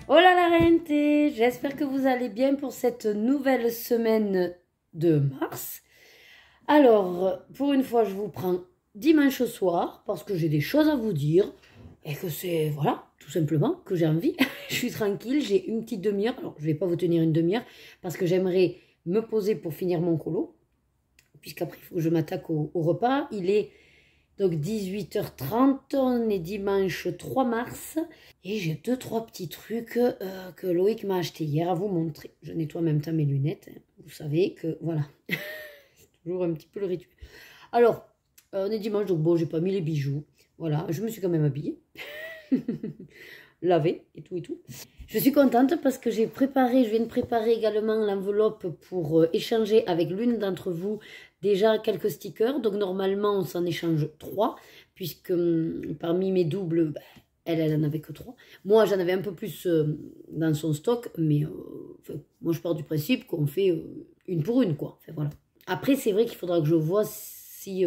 Hola la gente, j'espère que vous allez bien pour cette nouvelle semaine de mars. Alors, pour une fois, je vous prends dimanche soir parce que j'ai des choses à vous dire et que c'est, voilà, tout simplement, que j'ai envie. Je suis tranquille, j'ai une petite demi-heure. Alors, je ne vais pas vous tenir une demi-heure parce que j'aimerais me poser pour finir mon colo, puisqu'après, il faut que je m'attaque au repas. Il est donc 18h30, on est dimanche 3 mars et j'ai 2-3 petits trucs que Loïc m'a acheté hier à vous montrer. Je nettoie en même temps mes lunettes, hein. Vous savez que voilà, c'est toujours un petit peu le rituel. Alors, on est dimanche, donc bon, j'ai pas mis les bijoux. Voilà, je me suis quand même habillée, lavée et tout et tout. Je suis contente parce que je viens de préparer également l'enveloppe pour échanger avec l'une d'entre vous déjà quelques stickers. Donc normalement, on s'en échange 3, puisque parmi mes doubles, bah, elle en avait que 3. Moi, j'en avais un peu plus dans son stock, mais enfin, moi, je pars du principe qu'on fait une pour une, quoi. Enfin, voilà. Après, c'est vrai qu'il faudra que je vois si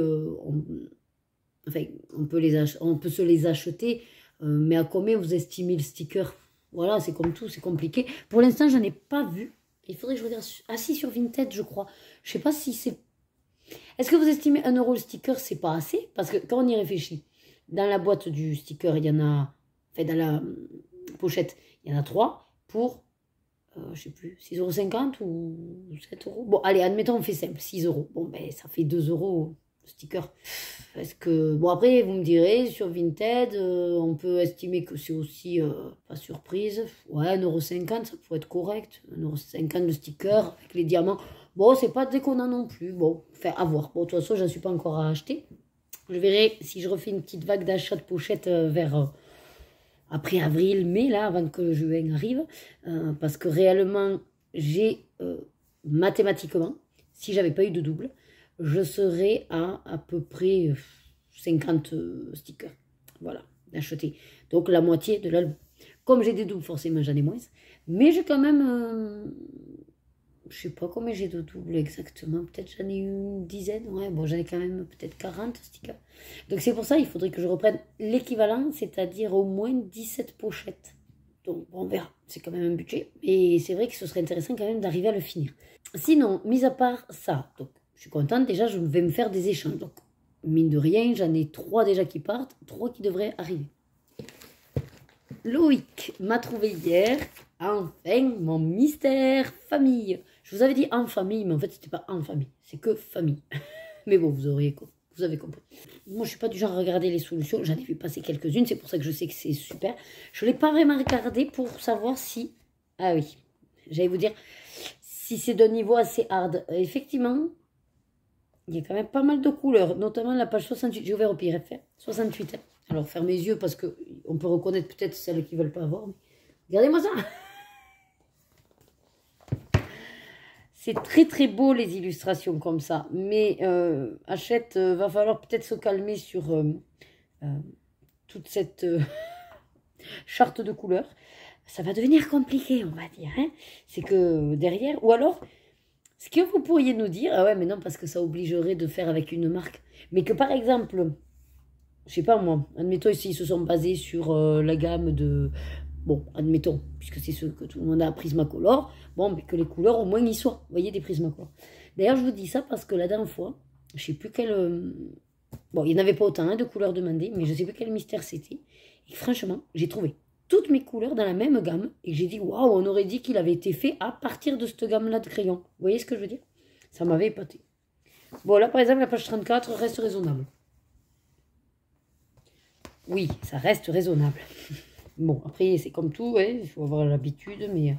enfin, on peut se les acheter, mais à combien vous estimez le sticker? Voilà, c'est comme tout, c'est compliqué. Pour l'instant, je n'en ai pas vu. Il faudrait que je regarde. Ah si, sur Vinted, je crois. Je sais pas si c'est... Est-ce que vous estimez 1 euro le sticker, c'est pas assez? Parce que quand on y réfléchit, dans la boîte du sticker, il y en a... Enfin, dans la pochette, il y en a 3 pour, je sais plus, 6,50 € ou 7 euros. Bon, allez, admettons, on fait simple, 6 euros. Bon, ben, ça fait 2 euros le sticker. Est-ce que... Bon, après, vous me direz, sur Vinted, on peut estimer que c'est aussi pas surprise. Ouais, 1,50 €, ça pourrait être correct. 1,50 € le sticker avec les diamants. Bon, c'est pas déconnant non plus. Bon, enfin, à voir. Bon, de toute façon, j'en suis pas encore à acheter. Je verrai si je refais une petite vague d'achat de pochettes vers après avril, mai, là, avant que juin arrive. Parce que réellement, j'ai mathématiquement, si j'avais pas eu de double, je serais à peu près 50 stickers. Voilà, d'acheter. Donc la moitié de l'album. Comme j'ai des doubles, forcément, j'en ai moins. Mais j'ai quand même... je sais pas combien j'ai de doubles exactement. Peut-être j'en ai une dizaine. Ouais, bon, j'en ai quand même peut-être 40 stickers. Donc c'est pour ça, il faudrait que je reprenne l'équivalent, c'est-à-dire au moins 17 pochettes. Donc bon, on verra. C'est quand même un budget. Et c'est vrai que ce serait intéressant quand même d'arriver à le finir. Sinon, mis à part ça, donc je suis contente. Déjà, je vais me faire des échanges. Donc, mine de rien, j'en ai 3 déjà qui partent, 3 qui devraient arriver. Loïc m'a trouvé hier, enfin, mon mystère famille. Je vous avais dit en famille, mais en fait, c'était pas en famille. C'est que famille. Mais bon, vous avez compris. Moi, je suis pas du genre à regarder les solutions. J'en ai vu passer quelques-unes. C'est pour ça que je sais que c'est super. Je ne l'ai pas vraiment regardé pour savoir si... Ah oui, j'allais vous dire, si c'est d'un niveau assez hard. Effectivement, il y a quand même pas mal de couleurs, notamment la page 68. J'ai ouvert au pire FR. 68. Hein. Alors, fermez les yeux parce qu'on peut reconnaître peut-être celles qui ne veulent pas avoir. Mais... regardez-moi ça. C'est très très beau les illustrations comme ça. Mais Hachette, va falloir peut-être se calmer sur toute cette charte de couleurs. Ça va devenir compliqué, on va dire. Hein. C'est que derrière... Ou alors... ce que vous pourriez nous dire, ah ouais, mais non, parce que ça obligerait de faire avec une marque. Mais que par exemple, je sais pas moi, admettons ici, ils se sont basés sur la gamme de... Bon, admettons, puisque c'est ce que tout le monde a, Prismacolor. Bon, mais que les couleurs, au moins, y soient. Vous voyez, des Prismacolor. D'ailleurs, je vous dis ça parce que la dernière fois, je sais plus quel... bon, il n'y en avait pas autant hein, de couleurs demandées, mais je sais plus quel mystère c'était. Et franchement, j'ai trouvé toutes mes couleurs dans la même gamme. Et j'ai dit, waouh, on aurait dit qu'il avait été fait à partir de cette gamme-là de crayons. Vous voyez ce que je veux dire? Ça m'avait épaté. Bon, là, par exemple, la page 34 reste raisonnable. Oui, ça reste raisonnable. Bon, après, c'est comme tout, hein, il faut avoir l'habitude, mais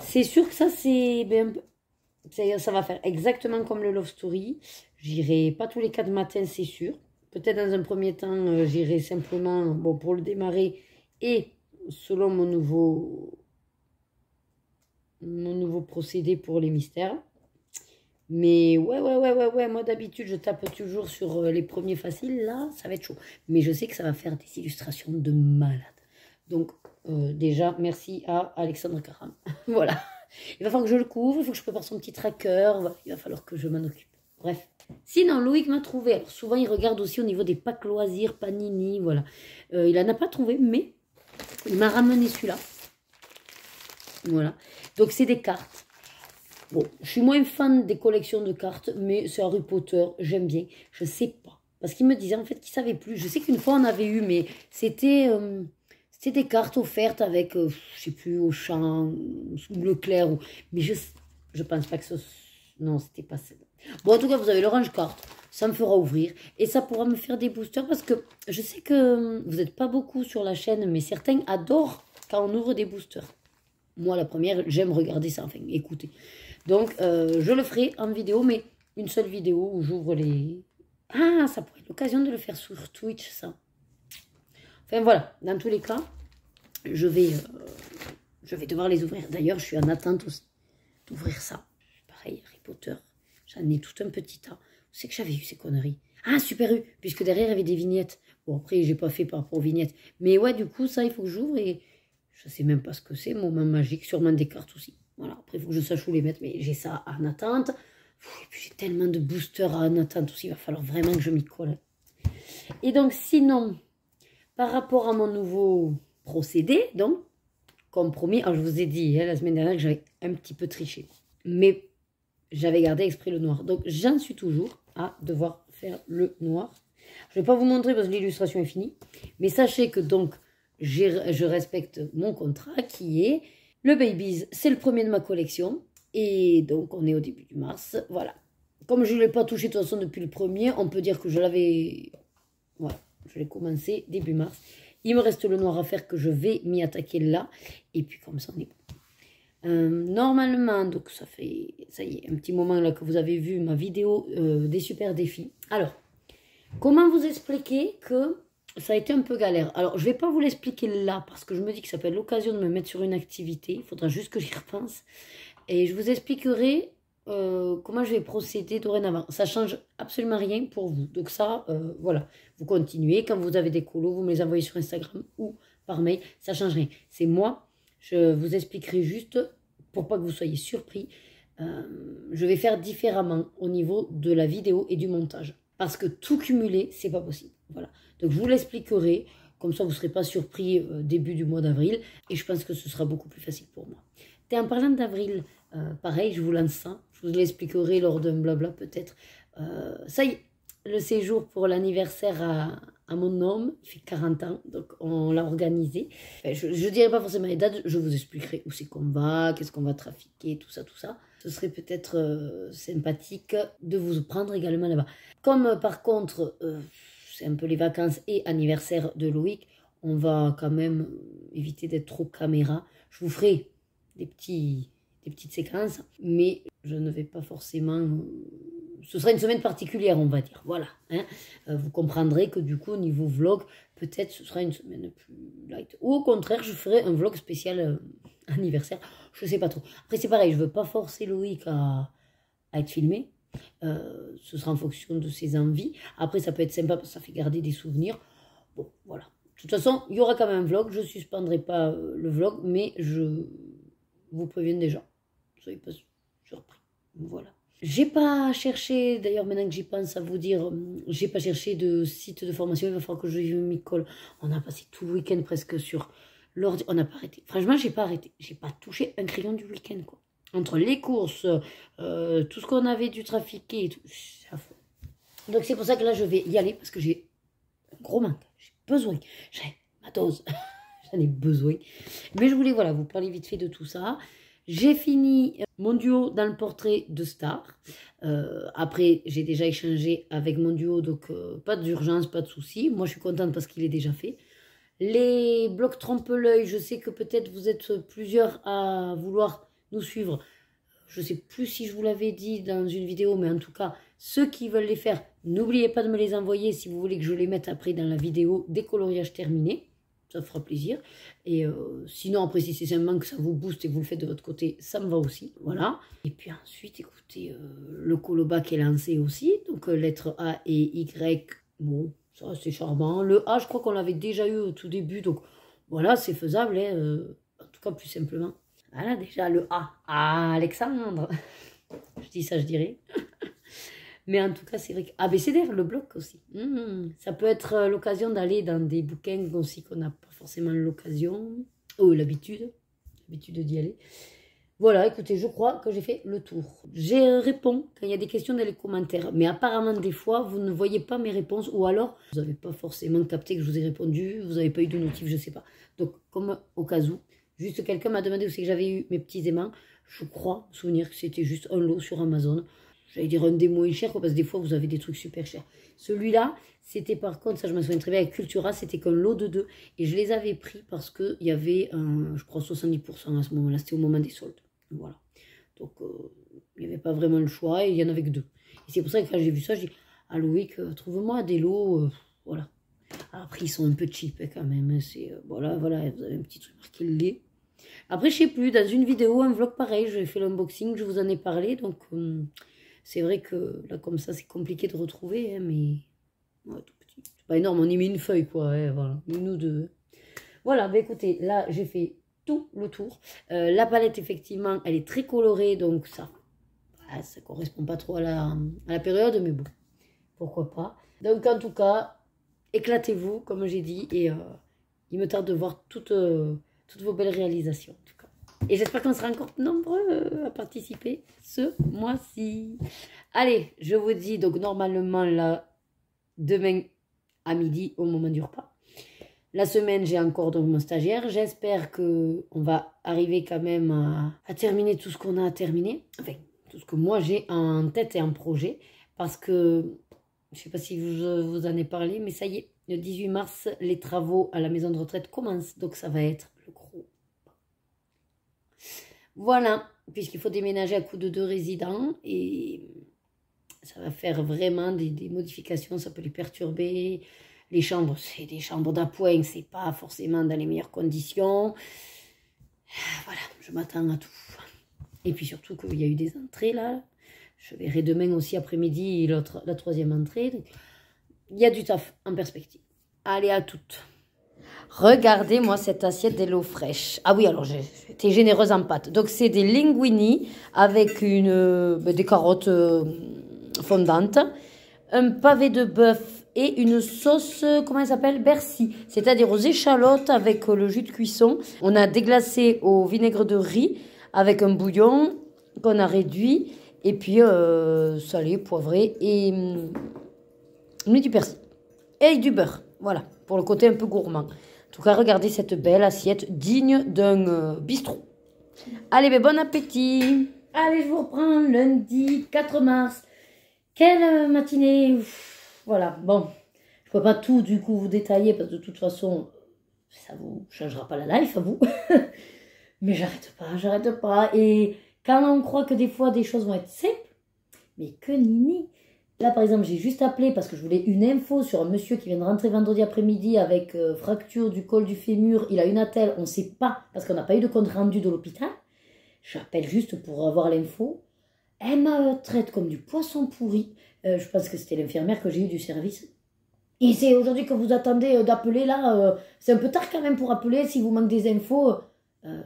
c'est sûr que ça, ça va faire exactement comme le Love Story. J'irai pas tous les 4 matins, c'est sûr. Peut-être dans un premier temps, j'irai simplement, bon, pour le démarrer et selon mon nouveau procédé pour les mystères. Mais ouais, moi d'habitude je tape toujours sur les premiers faciles, là ça va être chaud. Mais je sais que ça va faire des illustrations de malade. Donc déjà merci à Alexandre Caram. Voilà, il va falloir que je le couvre, il faut que je prépare son petit tracker, voilà. Il va falloir que je m'en occupe. Bref. Sinon, Loïc m'a trouvé, alors souvent il regarde aussi au niveau des packs loisirs, Panini, voilà. Il n'en a pas trouvé, mais il m'a ramené celui-là. Voilà. Donc, c'est des cartes. Bon, je suis moins fan des collections de cartes, mais c'est Harry Potter, j'aime bien. Je sais pas. Parce qu'il me disait en fait qu'il savait plus. Je sais qu'une fois on avait eu, mais c'était des cartes offertes avec, je sais plus, Auchan, ou Leclerc. Mais je pense pas que ce... Non, c'était pas ça. Bon, en tout cas, vous avez l'orange carte. Ça me fera ouvrir. Et ça pourra me faire des boosters parce que je sais que vous n'êtes pas beaucoup sur la chaîne, mais certains adorent quand on ouvre des boosters. Moi, la première, j'aime regarder ça, enfin, écouter. Donc, je le ferai en vidéo, mais une seule vidéo où j'ouvre les... Ah, ça pourrait être l'occasion de le faire sur Twitch, ça. Enfin, voilà. Dans tous les cas, je vais devoir les ouvrir. D'ailleurs, je suis en attente aussi d'ouvrir ça. Pareil, Harry Potter. J'en ai tout un petit tas. Où c'est que j'avais eu ces conneries? Ah, Super U, puisque derrière, il y avait des vignettes. Bon, après, j'ai pas fait par rapport aux vignettes. Mais ouais, du coup, ça, il faut que j'ouvre et... Je sais même pas ce que c'est, moment magique, sûrement des cartes aussi. Voilà, après, il faut que je sache où les mettre, mais j'ai ça en attente. Et puis, j'ai tellement de boosters en attente aussi, il va falloir vraiment que je m'y colle. Et donc, sinon, par rapport à mon nouveau procédé, donc, comme promis, alors je vous ai dit la semaine dernière que j'avais un petit peu triché. Mais j'avais gardé exprès le noir. Donc, j'en suis toujours à devoir faire le noir. Je ne vais pas vous montrer parce que l'illustration est finie. Mais sachez que donc, je respecte mon contrat qui est le Babies, c'est le premier de ma collection. Et donc, on est au début du mars. Voilà. Comme je ne l'ai pas touché de toute façon depuis le premier, on peut dire que je l'avais... Voilà, je l'ai commencé début mars. Il me reste le noir à faire que je vais m'y attaquer là. Et puis comme ça, on est bon. Normalement, donc ça y est, un petit moment là que vous avez vu ma vidéo des super défis. Alors, comment vous expliquer que ça a été un peu galère? Alors, je ne vais pas vous l'expliquer là, parce que je me dis que ça peut être l'occasion de me mettre sur une activité. Il faudra juste que j'y repense. Et je vous expliquerai comment je vais procéder dorénavant. Ça ne change absolument rien pour vous. Donc ça, voilà. Vous continuez. Quand vous avez des colos, vous me les envoyez sur Instagram ou par mail. Ça ne change rien. C'est moi. Je vous expliquerai juste, pour pas que vous soyez surpris, je vais faire différemment au niveau de la vidéo et du montage. Parce que tout cumuler, c'est pas possible. Voilà. Donc je vous l'expliquerai, comme ça vous ne serez pas surpris début du mois d'avril. Et je pense que ce sera beaucoup plus facile pour moi. Et en parlant d'avril, pareil, je vous lance ça. Je vous l'expliquerai lors d'un blabla peut-être. Ça y est, le séjour pour l'anniversaire à mon homme, il fait 40 ans, donc on l'a organisé. Enfin, je ne dirai pas forcément les dates, je vous expliquerai où c'est qu'on va, qu'est-ce qu'on va trafiquer, tout ça, tout ça. Ce serait peut-être sympathique de vous prendre également là-bas. Comme par contre, c'est un peu les vacances et anniversaire de Loïc, on va quand même éviter d'être trop caméra. Je vous ferai des petites séquences, mais je ne vais pas forcément... Ce sera une semaine particulière, on va dire. Voilà. Hein. Vous comprendrez que du coup, au niveau vlog, peut-être ce sera une semaine plus light. Ou au contraire, je ferai un vlog spécial anniversaire. Je ne sais pas trop. Après, c'est pareil, je ne veux pas forcer Loïc à être filmé. Ce sera en fonction de ses envies. Après, ça peut être sympa parce que ça fait garder des souvenirs. Bon, voilà. De toute façon, il y aura quand même un vlog. Je ne suspendrai pas le vlog, mais je vous préviens déjà. Soyez pas surpris. Voilà. J'ai pas cherché, d'ailleurs maintenant que j'y pense à vous dire, j'ai pas cherché de site de formation, il va falloir que je m'y colle. On a passé tout le week-end presque sur l'ordi, on n'a pas arrêté. Franchement, j'ai pas arrêté, j'ai pas touché un crayon du week-end quoi. Entre les courses, tout ce qu'on avait dû trafiquer et tout, c'est à fond. Donc c'est pour ça que là je vais y aller parce que j'ai un gros manque, j'ai besoin, j'ai ma dose, j'en ai besoin. Mais je voulais voilà vous parler vite fait de tout ça. J'ai fini mon duo dans le portrait de Star. Après, j'ai déjà échangé avec mon duo, donc pas d'urgence, pas de souci. Moi, je suis contente parce qu'il est déjà fait. Les blocs trompe-l'œil, je sais que peut-être vous êtes plusieurs à vouloir nous suivre. Je ne sais plus si je vous l'avais dit dans une vidéo, mais en tout cas, ceux qui veulent les faire, n'oubliez pas de me les envoyer si vous voulez que je les mette après dans la vidéo des coloriages terminés. Ça fera plaisir. Et sinon, après, si c'est simplement que ça vous booste et que vous le faites de votre côté, ça me va aussi. Voilà. Et puis ensuite, écoutez, le coloba qui est lancé aussi. Donc, lettres A et Y. Bon, ça, c'est charmant. Le A, je crois qu'on l'avait déjà eu au tout début. Donc, voilà, c'est faisable. Hein, en tout cas, plus simplement. Voilà, déjà, le A. Ah, Alexandre. Je dis ça, je dirais. Mais en tout cas, c'est vrai que ABCDR, le bloc aussi. Ça peut être l'occasion d'aller dans des bouquins aussi qu'on n'a pas forcément l'occasion ou l'habitude. l'habitude d'y aller. Voilà, écoutez, je crois que j'ai fait le tour. Je réponds quand il y a des questions dans les commentaires. Mais apparemment, des fois, vous ne voyez pas mes réponses. Ou alors, vous n'avez pas forcément capté que je vous ai répondu. Vous n'avez pas eu de notif, je ne sais pas. Donc, comme au cas où, juste quelqu'un m'a demandé où c'est que j'avais eu mes petits aimants. Je crois me souvenir que c'était juste un lot sur Amazon. J'allais dire un des moins chers, parce que des fois, vous avez des trucs super chers. Celui-là, c'était par contre, ça je me souviens très bien, avec Cultura, c'était qu'un lot de 2. Et je les avais pris parce qu'il y avait, je crois, 70% à ce moment-là. C'était au moment des soldes. Voilà. Donc, il n'y avait pas vraiment le choix et il n'y en avait que 2. Et c'est pour ça que quand j'ai vu ça, j'ai dit, ah Loïc, trouve-moi des lots. Voilà. Après, ils sont un peu cheap hein, quand même. Voilà, vous avez un petit truc marqué le lait. Après, je sais plus, dans une vidéo, un vlog pareil, j'ai fait l'unboxing, je vous en ai parlé. Donc, c'est vrai que là, comme ça, c'est compliqué de retrouver. Hein, mais, ouais, tout petit. C'est pas énorme, on y met une feuille, quoi. Hein, voilà, une ou deux. Voilà, bah écoutez, là, j'ai fait tout le tour. La palette, effectivement, elle est très colorée, donc ça correspond pas trop à la période, mais bon, pourquoi pas. Donc, en tout cas, éclatez-vous, comme j'ai dit, et il me tarde de voir toutes vos belles réalisations, en tout cas. Et j'espère qu'on sera encore nombreux à participer ce mois-ci. Allez, je vous dis, donc normalement, là, demain à midi, au moment du repas. La semaine, j'ai encore donc mon stagiaire. J'espère qu'on va arriver quand même à terminer tout ce qu'on a à terminer. Enfin, tout ce que moi j'ai en tête et en projet. Parce que, je ne sais pas si vous en ai parlé, mais ça y est, le 18 mars, les travaux à la maison de retraite commencent. Donc ça va être le gros. Voilà, puisqu'il faut déménager à coup de 2 résidents. Et ça va faire vraiment des modifications. Ça peut les perturber. Les chambres, c'est des chambres d'appoint, c'est pas forcément dans les meilleures conditions. Voilà, je m'attends à tout. Et puis surtout qu'il y a eu des entrées là. Je verrai demain aussi après-midi la 3e entrée. Donc, il y a du taf en perspective. Allez, à toutes. Regardez-moi cette assiette d'HelloFresh. Ah oui, alors j'étais généreuse en pâtes. Donc c'est des linguini avec des carottes fondantes, un pavé de bœuf et une sauce, comment elle s'appelle? Bercy, c'est-à-dire aux échalotes avec le jus de cuisson. On a déglacé au vinaigre de riz avec un bouillon qu'on a réduit et puis salé, poivré et on du persil et du beurre. Voilà, pour le côté un peu gourmand. En tout cas, regardez cette belle assiette digne d'un bistrot. Allez, ben, bon appétit. Allez, je vous reprends lundi 4 mars. Quelle matinée. Voilà, bon, je peux pas tout du coup vous détailler parce que de toute façon, ça vous changera pas la life à vous. Mais j'arrête pas. Et quand on croit que des fois des choses vont être simples, mais que nini. Là par exemple, j'ai juste appelé parce que je voulais une info sur un monsieur qui vient de rentrer vendredi après-midi avec fracture du col du fémur. Il a une attelle, on ne sait pas parce qu'on n'a pas eu de compte rendu de l'hôpital. J'appelle juste pour avoir l'info. Elle me traite comme du poisson pourri. Je pense que c'était l'infirmière que j'ai eu du service. Et c'est aujourd'hui que vous attendez d'appeler là. C'est un peu tard quand même pour appeler si vous manquez des infos.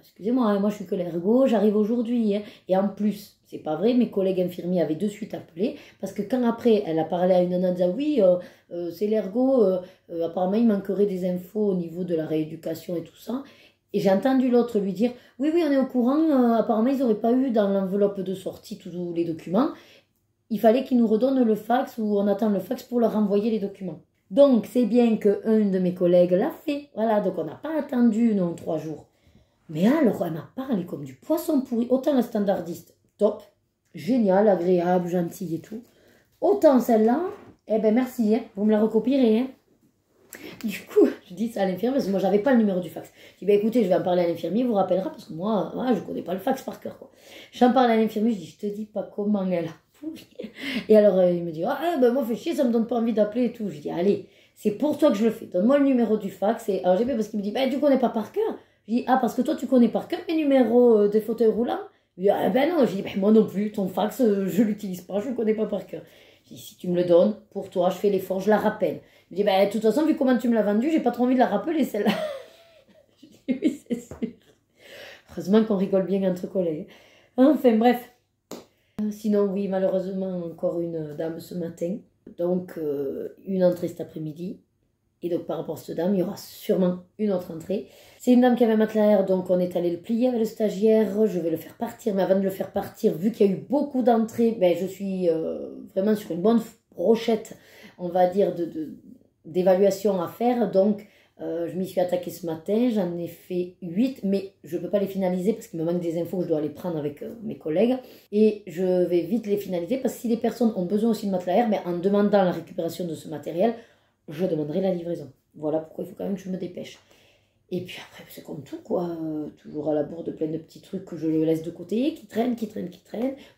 Excusez-moi, hein, moi je suis que l'ergo, j'arrive aujourd'hui. Hein. Et en plus, c'est pas vrai, mes collègues infirmiers avaient de suite appelé. Parce que quand après, elle a parlé à une nana, elle disait oui, c'est l'ergo. Apparemment, il manquerait des infos au niveau de la rééducation et tout ça. Et j'ai entendu l'autre lui dire oui, on est au courant. Apparemment, ils n'auraient pas eu dans l'enveloppe de sortie tous les documents. Il fallait qu'ils nous redonnent le fax ou on attend le fax pour leur envoyer les documents. Donc, c'est bien qu'un de mes collègues l'a fait. Voilà, donc on n'a pas attendu, non, 3 jours. Mais alors, elle m'a parlé comme du poisson pourri. Autant la standardiste, top, génial, agréable, gentille et tout. Autant celle-là, eh ben merci, hein, vous me la recopierez. Hein. Du coup, je dis ça à l'infirmière parce que moi, j'avais pas le numéro du fax. Je dis, ben écoutez, je vais en parler à l'infirmier, il vous rappellera parce que moi, je connais pas le fax par cœur. J'en parle à l'infirmier, je dis, je te dis pas comment elle a pourri. Et alors, il me dit, ben moi, fait chier, ça me donne pas envie d'appeler et tout. Je dis, allez, c'est pour toi que je le fais. Donne-moi le numéro du fax. Et alors, j'ai fait parce qu'il me dit, ben tu connais pas par cœur. Je dis, parce que toi, tu connais par cœur mes numéros des fauteuils roulants. Il dit, ben non. Je dis, ben moi non plus, ton fax, je l'utilise pas, je le connais pas par cœur. Je dis, si tu me le donnes, pour toi, je fais l'effort, je la rappelle. Je dis, ben de toute façon, vu comment tu me l'as vendue, j'ai pas trop envie de la rappeler, celle-là. Je dis, oui, c'est sûr. Heureusement qu'on rigole bien entre collègues. Enfin, bref. Sinon, oui, malheureusement, encore une dame ce matin. Donc, une entrée cet après-midi. Et donc, par rapport à cette dame, il y aura sûrement une autre entrée. C'est une dame qui avait un matelas air, donc on est allé le plier avec le stagiaire. Je vais le faire partir, mais avant de le faire partir, vu qu'il y a eu beaucoup d'entrées, ben, je suis vraiment sur une bonne brochette, on va dire, d'évaluation à faire. Donc, je m'y suis attaquée ce matin, j'en ai fait 8, mais je ne peux pas les finaliser parce qu'il me manque des infos, je dois les prendre avec mes collègues. Et je vais vite les finaliser parce que si les personnes ont besoin aussi de matelas air, mais en demandant la récupération de ce matériel, je demanderai la livraison. Voilà pourquoi il faut quand même que je me dépêche. Et puis après, c'est comme tout, quoi. Toujours à la bourre de plein de petits trucs que je laisse de côté, qui traînent.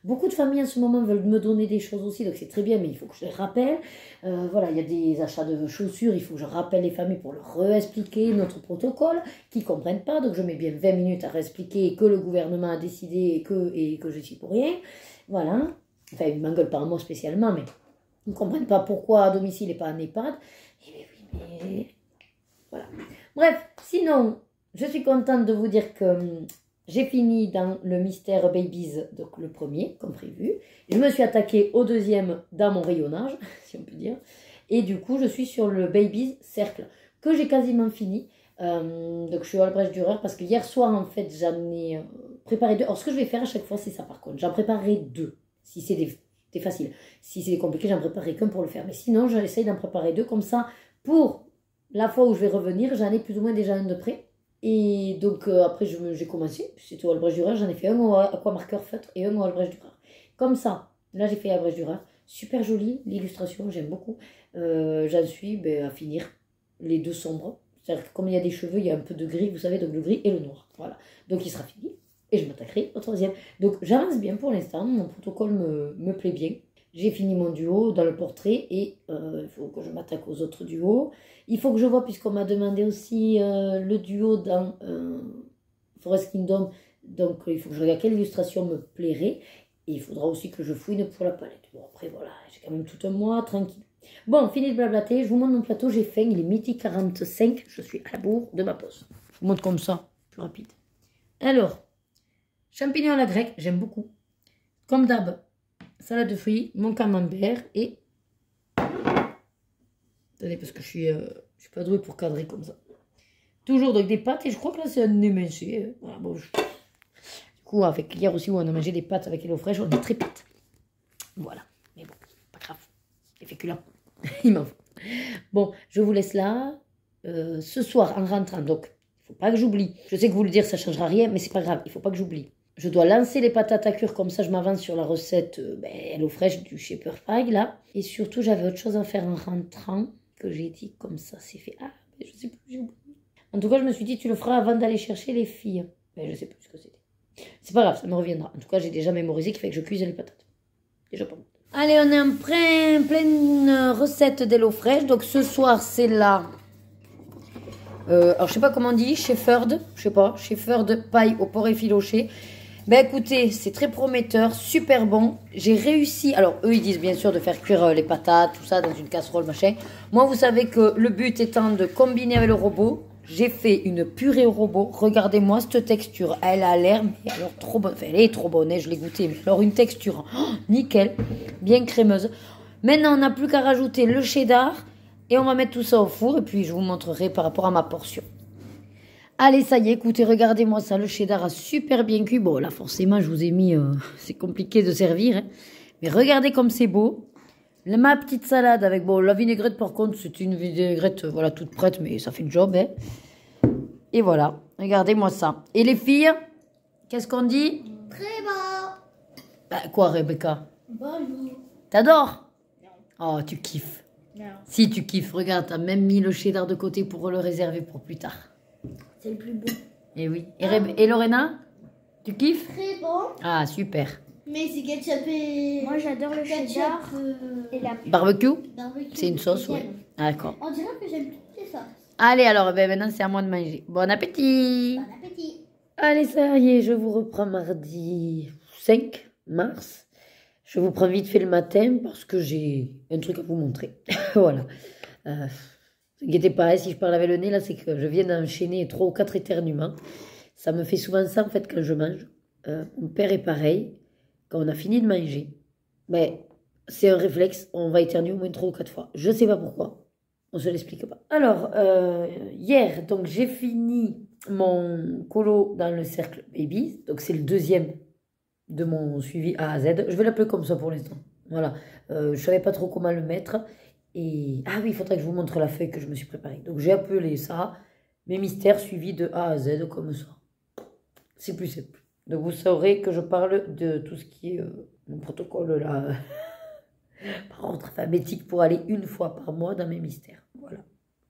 Beaucoup de familles en ce moment veulent me donner des choses aussi, donc c'est très bien, mais il faut que je les rappelle. Voilà, il y a des achats de chaussures, il faut que je rappelle les familles pour leur réexpliquer notre protocole, qui ne comprennent pas, donc je mets bien 20 minutes à réexpliquer que le gouvernement a décidé et que je suis pour rien. Voilà. Enfin, ils ne m'engueulent pas à moi spécialement, mais ils ne comprennent pas pourquoi à domicile et pas en EHPAD. Et bien oui, mais... Voilà. Bref, sinon, je suis contente de vous dire que j'ai fini dans le mystère Babies, donc le premier, comme prévu. Je me suis attaquée au deuxième dans mon rayonnage, si on peut dire. Et du coup, je suis sur le Babies Cercle, que j'ai quasiment fini. Donc, je suis au Albrecht-Dürer parce que hier soir, en fait, j'en ai préparé 2. Alors, ce que je vais faire à chaque fois, c'est ça par contre. J'en préparerai 2, si c'est facile. Si c'est compliqué, j'en préparerai qu'un pour le faire. Mais sinon, j'essaye d'en préparer 2 comme ça pour... La fois où je vais revenir, j'en ai plus ou moins déjà un de près. Et donc après, j'ai commencé. C'est au Albrecht-Dürer. J'en ai fait un au aquamarqueur feutre et un au Albrecht-Dürer. Comme ça, là j'ai fait Albrecht-Dürer. Super joli, l'illustration, j'aime beaucoup. J'en suis à finir les 2 sombres. C'est-à-dire que comme il y a des cheveux, il y a un peu de gris, vous savez, donc le gris et le noir. Voilà. Donc il sera fini. Et je m'attaquerai au troisième. Donc j'avance bien pour l'instant. Mon protocole me plaît bien. J'ai fini mon duo dans le portrait et il faut que je m'attaque aux autres duos. Il faut que je vois, puisqu'on m'a demandé aussi le duo dans Forest Kingdom, donc il faut que je regarde quelle illustration me plairait. Et il faudra aussi que je fouine pour la palette. Bon, après voilà, j'ai quand même tout un mois, tranquille. Bon, fini de blablater, je vous montre mon plateau, j'ai faim, il est midi 45, je suis à la bourre de ma pause. Je vous montre comme ça, plus rapide. Alors, champignons à la grecque, j'aime beaucoup. Comme d'hab. Salade de fruits, mon camembert et... Attendez, parce que je suis pas douée pour cadrer comme ça. Toujours donc des pâtes, et je crois que là c'est un émincé. Voilà, bon, Du coup, avec hier aussi où on a mangé des pâtes avec les fraîches, on est très pâtes. Voilà, mais bon, pas grave. Les féculents, il m'en faut. Bon, je vous laisse là. Ce soir, en rentrant, donc, il faut pas que j'oublie. Je sais que vous le dire, ça changera rien, mais c'est pas grave, il faut pas que j'oublie. Je dois lancer les patates à cuire, comme ça je m'avance sur la recette Hello Fresh du Shepherd Pie, là. Et surtout, j'avais autre chose à faire en rentrant, que j'ai dit comme ça, c'est fait. Ah, mais je sais plus, j'ai oublié. En tout cas, je me suis dit, tu le feras avant d'aller chercher les filles. Mais je sais plus ce que c'était. C'est pas grave, ça me reviendra. En tout cas, j'ai déjà mémorisé qu'il fait que je cuise les patates. Déjà pas mal. Allez, on est en pleine recette d'Hello Fresh. Donc ce soir, c'est la... alors, je sais pas comment on dit, Shepherd Pie au porc effiloché. Ben écoutez, c'est très prometteur, super bon. J'ai réussi, alors eux ils disent bien sûr de faire cuire les patates, tout ça dans une casserole, machin. Moi vous savez que le but étant de combiner avec le robot, j'ai fait une purée au robot. Regardez-moi cette texture, elle a l'air, mais alors trop bonne, enfin, elle est trop bonne, je l'ai goûtée. Mais alors une texture, nickel, bien crémeuse. Maintenant on n'a plus qu'à rajouter le cheddar et on va mettre tout ça au four et puis je vous montrerai par rapport à ma portion. Allez, ça y est, écoutez, regardez-moi ça, le cheddar a super bien cuit. Bon, là, forcément, je vous ai mis... c'est compliqué de servir, hein. Mais regardez comme c'est beau. Ma petite salade avec... Bon, la vinaigrette, par contre, c'est une vinaigrette, voilà, toute prête, mais ça fait le job, hein. Et voilà, regardez-moi ça. Et les filles, qu'est-ce qu'on dit? Très bon. Bah, quoi, Rebecca? Bonjour. T'adores? Oh, tu kiffes. Non. Si, tu kiffes. Regarde, t'as même mis le cheddar de côté pour le réserver pour plus tard. C'est le plus beau. Et oui. Et Lorena, tu kiffes? Très bon. Ah, super. Mais c'est ketchup et... Moi, j'adore le cheddar et la Barbecue? barbecue. C'est une sauce, oui. Ah, d'accord. On dirait que j'aime toutes les sauces. Allez, alors, maintenant, c'est à moi de manger. Bon appétit! Bon appétit. Allez, ça y est, je vous reprends mardi 5 mars. Je vous prends vite fait le matin parce que j'ai un truc à vous montrer. Voilà. Ne inquiétez pas, si je parle avec le nez, là, c'est que je viens d'enchaîner 3 ou 4 éternuements. Ça me fait souvent ça, en fait, quand je mange. Mon père est pareil. Quand on a fini de manger, c'est un réflexe, on va éternuer au moins 3 ou 4 fois. Je ne sais pas pourquoi. On se l'explique pas. Alors, hier, donc j'ai fini mon colo dans le cercle baby. Donc c'est le deuxième de mon suivi A à Z. Je vais l'appeler comme ça pour l'instant. Voilà. Je savais pas trop comment le mettre. Et ah oui, il faudrait que je vous montre la feuille que je me suis préparée. Donc j'ai appelé ça mes mystères suivis de A à Z comme ça. C'est plus simple. Donc vous saurez que je parle de tout ce qui est mon protocole là, par ordre alphabétique pour aller une fois par mois dans mes mystères. Voilà.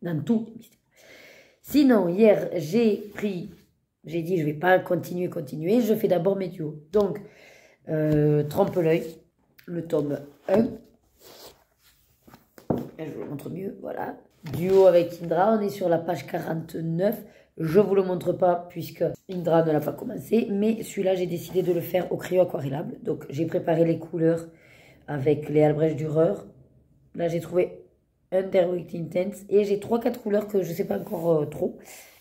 Dans tous les mystères. Sinon, hier, j'ai dit je vais pas continuer. Je fais d'abord mes duos. Donc, Trompe-l'œil, le tome 1. Je vous le montre mieux, voilà. Duo avec Indra, on est sur la page 49. Je ne vous le montre pas puisque Indra ne l'a pas commencé. Mais celui-là, j'ai décidé de le faire au crayon aquarellable. Donc, j'ai préparé les couleurs avec les Albrecht Dürer. Là, j'ai trouvé Underweight Intense. Et j'ai 3-4 couleurs que je ne sais pas encore trop.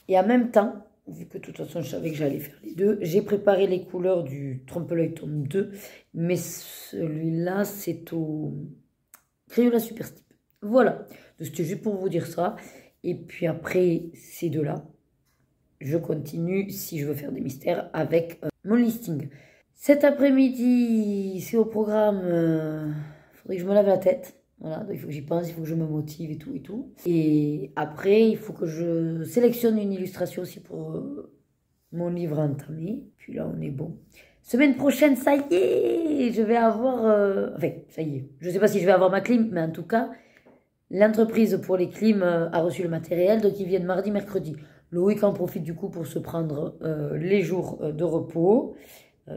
Et en même temps, vu que de toute façon, je savais que j'allais faire les deux, j'ai préparé les couleurs du Trompe-l'œil tome 2. Mais celui-là, c'est au Crayola Superstip. Voilà, c'était juste pour vous dire ça. Et puis après ces deux-là, je continue, si je veux faire des mystères, avec mon listing. Cet après-midi, c'est au programme, faudrait que je me lave la tête. Voilà, donc il faut que j'y pense, il faut que je me motive et tout et tout. Et après, il faut que je sélectionne une illustration aussi pour mon livre entamé. Puis là, on est bon. Semaine prochaine, ça y est, je vais avoir... enfin, ça y est, je ne sais pas si je vais avoir ma clim, mais en tout cas... L'entreprise pour les clims a reçu le matériel, donc ils viennent mardi, mercredi. Loïc en profite du coup pour se prendre les jours de repos.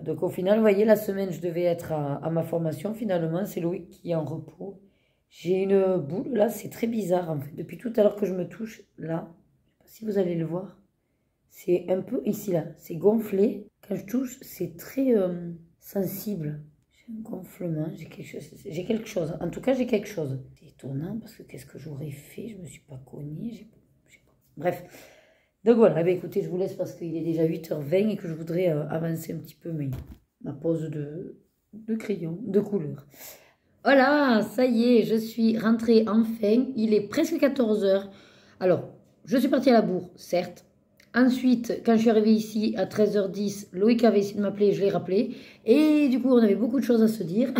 Donc au final, vous voyez, la semaine, je devais être à ma formation. Finalement, c'est Loïc qui est en repos. J'ai une boule, là, c'est très bizarre en fait. Depuis tout à l'heure que je me touche, là, je ne sais pas si vous allez le voir. C'est un peu ici, là, c'est gonflé. Quand je touche, c'est très sensible. J'ai un gonflement, j'ai quelque chose. En tout cas, j'ai quelque chose. C'est étonnant parce que qu'est-ce que j'aurais fait? Je me suis pas cognée. Je sais pas. Bref. Donc voilà, eh bien, écoutez, je vous laisse parce qu'il est déjà 8h20 et que je voudrais avancer un petit peu ma pose de crayon, de couleur. Voilà, ça y est, je suis rentrée enfin. Il est presque 14h. Alors, je suis partie à la bourre, certes. Ensuite, quand je suis arrivée ici à 13h10, Loïc avait essayé de m'appeler, je l'ai rappelé. Et du coup, on avait beaucoup de choses à se dire.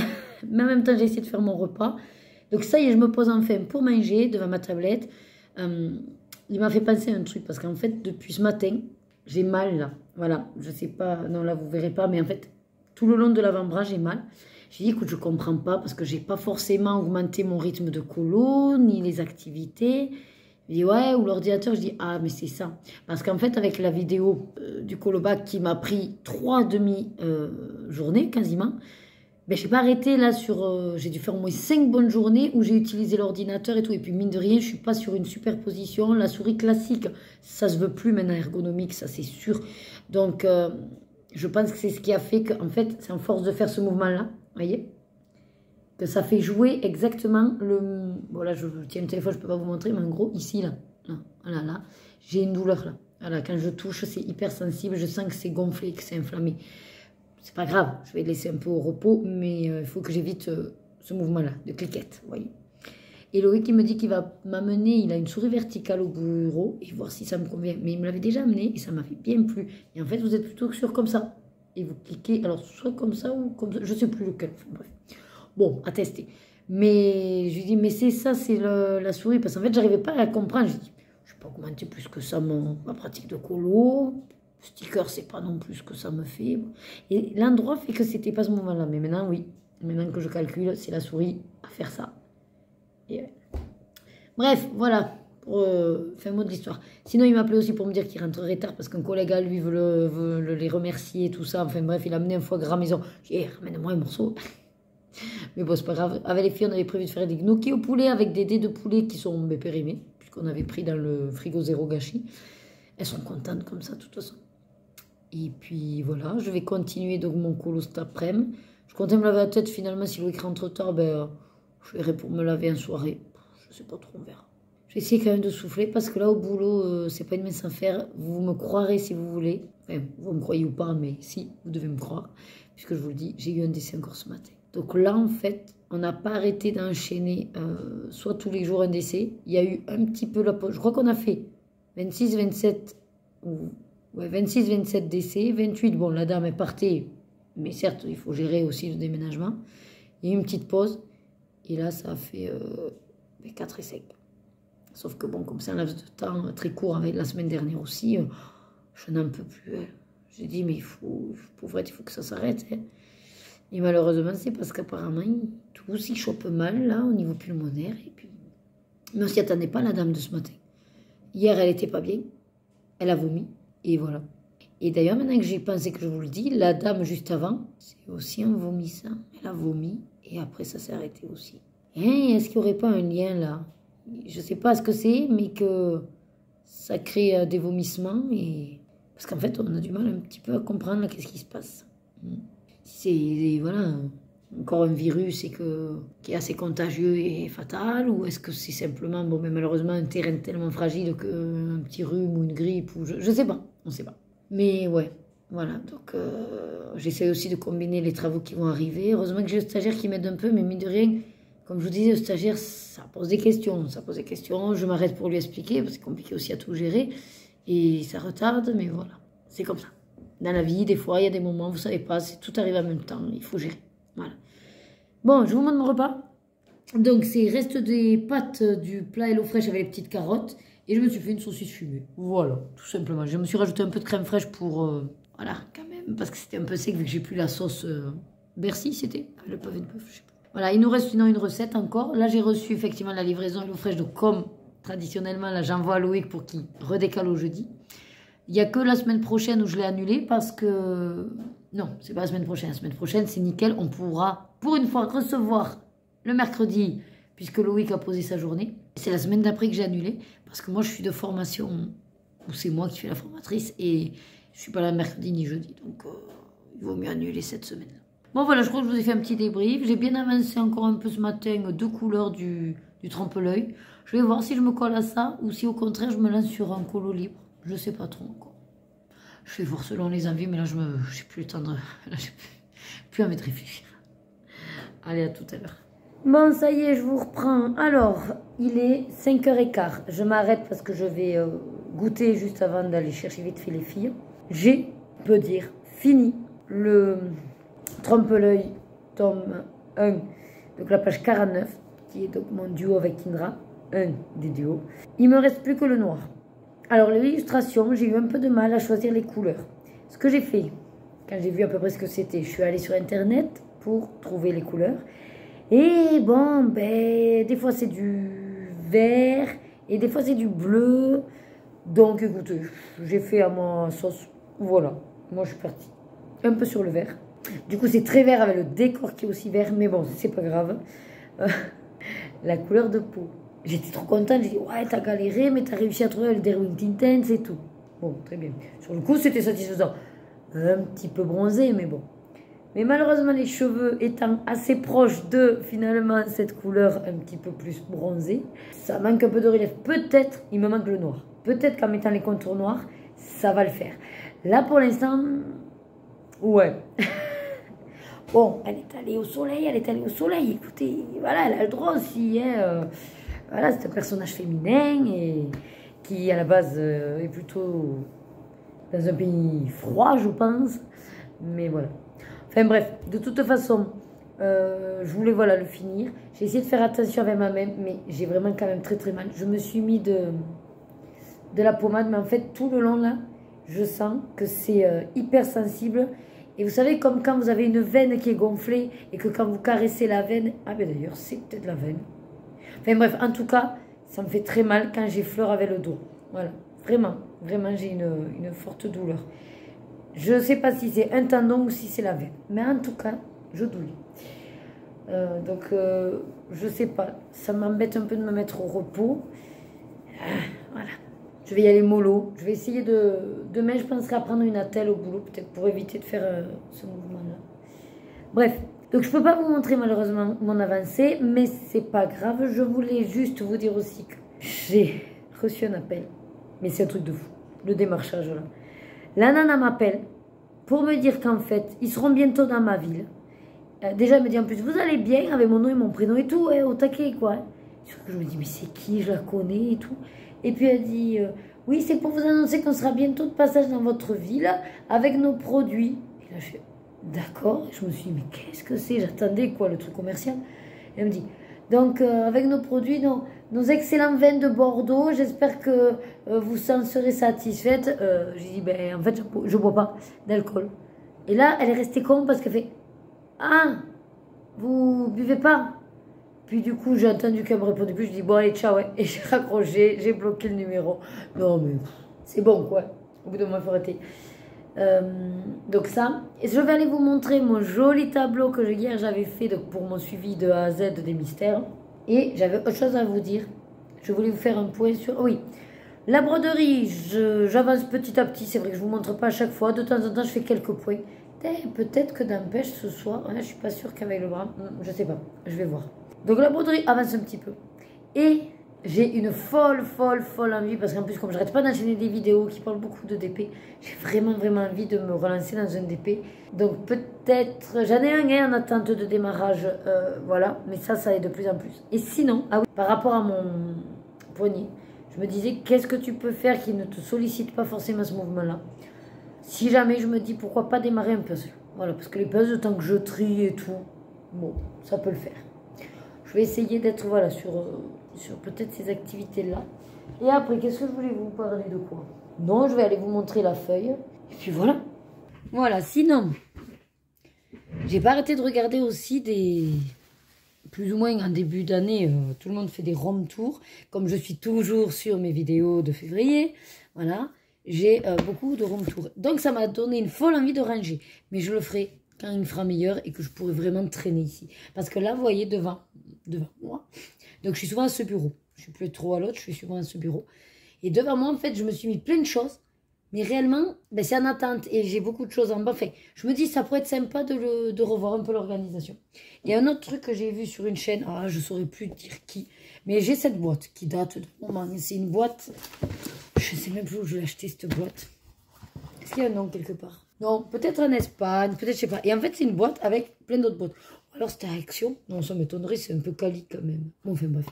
Mais en même temps, j'ai essayé de faire mon repas. Donc ça y est, je me pose enfin pour manger devant ma tablette. Il m'a fait penser à un truc parce qu'en fait, depuis ce matin, j'ai mal là. Voilà, je sais pas, non là vous verrez pas, mais en fait, tout le long de l'avant-bras, j'ai mal. J'ai dit, écoute, je comprends pas parce que j'ai pas forcément augmenté mon rythme de colo, ni les activités. Je dis ouais, ou l'ordinateur, je dis ah mais c'est ça. Parce qu'en fait avec la vidéo du colobac qui m'a pris 3 demi-journées quasiment, ben, j'ai pas arrêté là sur... j'ai dû faire au moins 5 bonnes journées où j'ai utilisé l'ordinateur et tout. Et puis mine de rien, je suis pas sur une superposition. La souris classique, ça se veut plus maintenant ergonomique, ça c'est sûr. Donc je pense que c'est ce qui a fait qu'en fait, c'est en force de faire ce mouvement-là, voyez, que ça fait jouer exactement le... Voilà, je tiens le téléphone, je peux pas vous montrer, mais en gros, ici, là, là, j'ai une douleur là. Voilà, quand je touche, c'est hyper sensible, je sens que c'est gonflé, que c'est inflammé. C'est pas grave, je vais le laisser un peu au repos, mais il faut que j'évite ce mouvement-là, de cliquette, vous voyez. Et Loïc, il me dit qu'il va m'amener, il a une souris verticale au bureau, et voir si ça me convient. Mais il me l'avait déjà amené, et ça m'avait bien plu. Et en fait, vous êtes plutôt sur comme ça. Et vous cliquez, alors soit comme ça ou comme ça, je sais plus lequel, enfin, bref. Bon, à tester. Mais je lui dis, mais c'est ça, c'est la souris. Parce qu'en fait, j'arrivais pas à la comprendre. Je dis, je ne vais pas augmenter plus que ça ma pratique de colo. Sticker, c'est pas non plus ce que ça me fait. Et l'endroit fait que c'était pas ce moment-là. Mais maintenant, oui. Maintenant que je calcule, c'est la souris à faire ça. Et... Bref, voilà. Fin mot de l'histoire. Sinon, il m'a appelé aussi pour me dire qu'il rentrerait tard parce qu'un collègue à lui veut les remercier et tout ça. Enfin bref, il a amené un foie gras maison. J'ai dit, ramène-moi un morceau. Mais bon, c'est pas grave. Avec les filles, on avait prévu de faire des gnocchis au poulet avec des dés de poulet qui sont périmés, puisqu'on avait pris dans le frigo zéro gâchis. Elles sont contentes comme ça, de toute façon. Et puis voilà, je vais continuer donc mon colo cet après-midi. Je comptais me laver la tête finalement. Si Loïc rentre tard, ben, je verrai pour me laver en soirée. Je sais pas trop, on verra. Je vais essayer quand même de souffler parce que là au boulot, c'est pas une mince affaire. Vous me croirez si vous voulez. Enfin, vous me croyez ou pas, mais si, vous devez me croire. Puisque je vous le dis, j'ai eu un décès encore ce matin. Donc là, en fait, On n'a pas arrêté d'enchaîner soit tous les jours un décès. Il y a eu un petit peu la pause. Je crois qu'on a fait 26, 27, ouais, 26, 27 décès. 28, bon, la dame est partie. Mais certes, il faut gérer aussi le déménagement. Il y a eu une petite pause. Et là, ça a fait 4 et 5. Sauf que bon, comme c'est un laps de temps très court avec la semaine dernière aussi, je n'en peux plus. Hein. J'ai dit, mais il faut que ça s'arrête. Hein. Et malheureusement, c'est parce qu'apparemment, tout s'y chope mal, là, au niveau pulmonaire. Et puis... Mais on s'y attendait pas, la dame de ce matin. Hier, elle était pas bien. Elle a vomi. Et voilà. Et d'ailleurs, maintenant que j'y pensé que je vous le dis, la dame juste avant, c'est aussi en vomissant. Elle a vomi. Et après, ça s'est arrêté aussi. Et est-ce qu'il n'y aurait pas un lien, là? Je ne sais pas ce que c'est, mais que ça crée des vomissements. Et... Parce qu'en fait, on a du mal un petit peu à comprendre qu'est-ce qui se passe. Si c'est voilà, encore un virus qui est assez contagieux et fatal, ou est-ce que c'est simplement, bon, mais malheureusement, un terrain tellement fragile qu'un petit rhume ou une grippe, ou je ne sais pas, on ne sait pas. Mais ouais, voilà, donc j'essaie aussi de combiner les travaux qui vont arriver. Heureusement que j'ai le stagiaire qui m'aide un peu, mais mine de rien, comme je vous disais, le stagiaire, ça pose des questions, je m'arrête pour lui expliquer, parce que c'est compliqué aussi à tout gérer, et ça retarde, mais voilà, c'est comme ça. Dans la vie, des fois, il y a des moments, vous savez pas, tout arrive en même temps, il faut gérer. Voilà. Bon, je vous montre mon repas. Donc, c'est reste des pâtes du plat Hello Fresh avec les petites carottes. Et je me suis fait une saucisse fumée. Voilà, tout simplement. Je me suis rajouté un peu de crème fraîche pour... voilà, quand même, parce que c'était un peu sec vu que j'ai plus la sauce Bercy, c'était le pavé de bœuf, je sais pas. Voilà, il nous reste sinon une recette encore. Là, j'ai reçu effectivement la livraison Hello Fresh. Donc, comme traditionnellement, là, j'envoie à Loïc pour qu'il redécale au jeudi. Il n'y a que la semaine prochaine où je l'ai annulé parce que... Non, c'est pas la semaine prochaine. La semaine prochaine, c'est nickel. On pourra, pour une fois, recevoir le mercredi, puisque Loïc a posé sa journée. C'est la semaine d'après que j'ai annulé parce que moi, je suis de formation où c'est moi qui suis la formatrice et je suis pas là mercredi ni jeudi. Donc, il vaut mieux annuler cette semaine. Bon, voilà, je crois que je vous ai fait un petit débrief. J'ai bien avancé encore un peu ce matin 2 couleurs du trompe-l'œil. Je vais voir si je me colle à ça ou si au contraire, je me lance sur un colo libre. Je sais pas trop encore. Je vais voir selon les envies, mais là, j'ai plus le temps de... Là, j'ai plus envie de réfléchir. Allez, à tout à l'heure. Bon, ça y est, je vous reprends. Alors, il est 5h15. Je m'arrête parce que je vais goûter juste avant d'aller chercher vite fait les filles. J'ai, on peut dire, fini le trompe-l'œil tome 1, donc la page 49, qui est donc mon duo avec Indra, un des duos. Il me reste plus que le noir. Alors, l'illustration, j'ai eu un peu de mal à choisir les couleurs. Ce que j'ai fait, quand j'ai vu à peu près ce que c'était, je suis allée sur Internet pour trouver les couleurs. Et bon, ben, des fois c'est du vert et des fois c'est du bleu. Donc, écoutez, j'ai fait à ma sauce. Voilà, moi je suis partie un peu sur le vert. Du coup, c'est très vert avec le décor qui est aussi vert, mais bon, c'est pas grave. La couleur de peau. J'étais trop contente, j'ai dit, ouais, t'as galéré, mais t'as réussi à trouver le Derwent Intense et tout. Bon, très bien. Sur le coup, c'était satisfaisant. Un petit peu bronzé, mais bon. Mais malheureusement, les cheveux étant assez proches de, finalement, cette couleur un petit peu plus bronzée, ça manque un peu de relief. Peut-être, il me manque le noir. Peut-être qu'en mettant les contours noirs, ça va le faire. Là, pour l'instant, ouais. Bon, elle est allée au soleil, Écoutez, voilà, elle a le droit aussi, hein. Voilà, c'est un personnage féminin et qui, à la base, est plutôt dans un pays froid, je pense. Mais voilà. Enfin bref, de toute façon, je voulais voilà, le finir. J'ai essayé de faire attention avec ma main, mais j'ai vraiment quand même très très mal. Je me suis mis de la pommade, mais en fait, tout le long là, je sens que c'est hyper sensible. Et vous savez, comme quand vous avez une veine qui est gonflée et que quand vous caressez la veine... Ah ben d'ailleurs, c'est peut-être la veine. Enfin bref, en tout cas, ça me fait très mal quand j'effleure avec le dos. Voilà, vraiment, vraiment, j'ai une forte douleur. Je ne sais pas si c'est un tendon ou si c'est la veine. Mais en tout cas, je douille. Donc, je ne sais pas. Ça m'embête un peu de me mettre au repos. Voilà. Je vais y aller mollo. Je vais essayer de... Demain, je penserai à prendre une attelle au boulot, peut-être pour éviter de faire ce mouvement-là. Bref. Donc, je ne peux pas vous montrer malheureusement mon avancée, mais c'est pas grave. Je voulais juste vous dire aussi que j'ai reçu un appel. Mais c'est un truc de fou. Le démarchage, là. La nana m'appelle pour me dire qu'en fait, ils seront bientôt dans ma ville Déjà, elle me dit en plus, vous allez bien avec mon nom et mon prénom et tout, au taquet, quoi. Je me dis, mais c'est qui? Je la connais et tout. Et puis elle dit, oui, c'est pour vous annoncer qu'on sera bientôt de passage dans votre ville avec nos produits. Et là, je fais, d'accord. Je me suis dit, mais qu'est-ce que c'est? J'attendais, quoi, le truc commercial. Et elle me dit, donc, avec nos produits, nos excellents vins de Bordeaux, j'espère que vous en serez satisfaite. J'ai dit, ben, en fait, je bois pas d'alcool. Et là, elle est restée con parce qu'elle fait, ah, vous buvez pas? Puis du coup, j'ai entendu qu'elle me répondait plus. Je dis, bon, allez, ciao, ouais. Et j'ai raccroché, j'ai bloqué le numéro. Non, mais c'est bon, quoi. Au bout d'un moment, il faut arrêter. Donc ça. Et je vais aller vous montrer mon joli tableau que hier j'avais fait pour mon suivi de A à Z des mystères. Et j'avais autre chose à vous dire. Je voulais vous faire un point sur... Oui, la broderie, j'avance petit à petit. C'est vrai que je ne vous montre pas à chaque fois. De temps en temps, je fais quelques points. Peut-être que n'empêche ce soir... Je ne suis pas sûre qu'avec le bras... Je ne sais pas. Je vais voir. Donc la broderie avance un petit peu. Et j'ai une folle envie, parce qu'en plus, comme je n'arrête pas d'enchaîner des vidéos qui parlent beaucoup de DP, j'ai vraiment envie de me relancer dans un DP. Donc peut-être, j'en ai un en attente de démarrage, voilà, mais ça est de plus en plus. Et sinon, ah oui, par rapport à mon poignet, je me disais, qu'est-ce que tu peux faire qui ne te sollicite pas forcément ce mouvement-là? Si jamais je me dis, pourquoi pas démarrer un puzzle? Voilà, parce que les puzzles, tant que je trie et tout, bon, ça peut le faire. Je vais essayer d'être, voilà, sur peut-être ces activités-là. Et après, qu'est-ce que je voulais vous parler de quoi? Non, je vais aller vous montrer la feuille. Et puis voilà. Voilà, sinon, j'ai pas arrêté de regarder aussi des... Plus ou moins en début d'année, tout le monde fait des room tours. Comme je suis toujours sur mes vidéos de février, voilà, j'ai beaucoup de room tours. Donc ça m'a donné une folle envie de ranger. Mais je le ferai quand il me fera meilleur et que je pourrai vraiment traîner ici. Parce que là, vous voyez, devant moi. Donc, je suis souvent à ce bureau. Je suis plus trop à l'autre, je suis souvent à ce bureau. Et devant moi, en fait, je me suis mis plein de choses. Mais réellement, ben, c'est en attente. Et j'ai beaucoup de choses en bas. Enfin, je me dis, ça pourrait être sympa de revoir un peu l'organisation. Et un autre truc que j'ai vu sur une chaîne, ah, je ne saurais plus dire qui, mais j'ai cette boîte qui date de moment. C'est une boîte, je ne sais même plus où je l'ai acheté, cette boîte. Est-ce qu'il y a un nom quelque part? Non, peut-être en Espagne, peut-être, je sais pas. Et en fait, c'est une boîte avec plein d'autres boîtes. Alors, c'était à Action. Non, ça m'étonnerait, c'est un peu quali quand même. Bon, enfin, bref.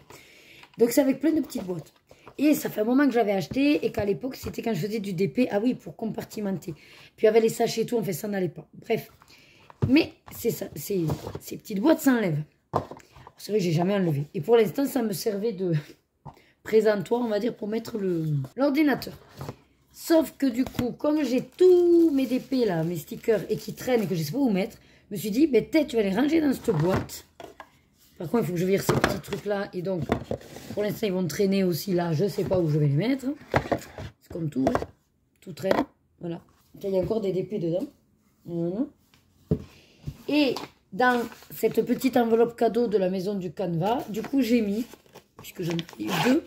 Donc, c'est avec plein de petites boîtes. Et ça fait un moment que j'avais acheté et qu'à l'époque, c'était quand je faisais du DP. Ah oui, pour compartimenter. Puis, avec les sachets et tout, en fait, ça n'allait pas. Bref. Mais, c'est ça. Ces petites boîtes s'enlèvent. C'est vrai que j'ai jamais enlevé. Et pour l'instant, ça me servait de présentoir, on va dire, pour mettre l'ordinateur. Sauf que du coup, comme j'ai tous mes DP là, mes stickers, et qui traînent et que je ne sais pas où mettre, je me suis dit, ben, peut-être tu vas les ranger dans cette boîte. Par contre, il faut que je vire ces petits trucs-là. Et donc, pour l'instant, ils vont traîner aussi là. Je ne sais pas où je vais les mettre. C'est comme tout. Hein. Tout traîne. Voilà. Il y a encore des DP dedans. Voilà. Et dans cette petite enveloppe cadeau de la maison du Canva, du coup, j'ai mis, puisque j'en ai deux,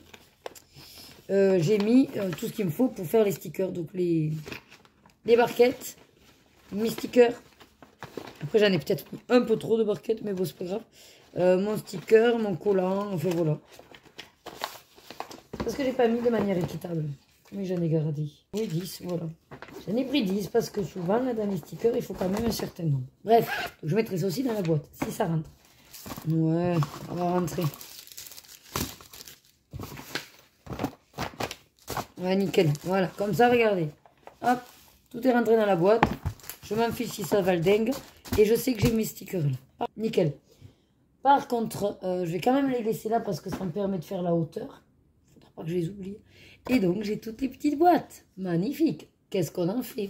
j'ai mis tout ce qu'il me faut pour faire les stickers. Donc, les barquettes, mes stickers. Après, j'en ai peut-être mis un peu trop de barquettes, mais bon, c'est pas grave. Mon sticker, mon collant, enfin voilà. Parce que j'ai pas mis de manière équitable. Mais j'en ai gardé. Oui, 10, voilà. J'en ai pris 10 parce que souvent, là, dans les stickers, il faut quand même un certain nombre. Bref, je mettrai ça aussi dans la boîte, si ça rentre. Ouais, on va rentrer. Ouais, nickel. Voilà, comme ça, regardez. Hop, tout est rentré dans la boîte. Je m'en fiche si ça va le dingue. Et je sais que j'ai mes stickers là. Ah, nickel. Par contre, je vais quand même les laisser là parce que ça me permet de faire la hauteur. Il ne faudra pas que je les oublie. Et donc, j'ai toutes les petites boîtes. Magnifique. Qu'est-ce qu'on en fait?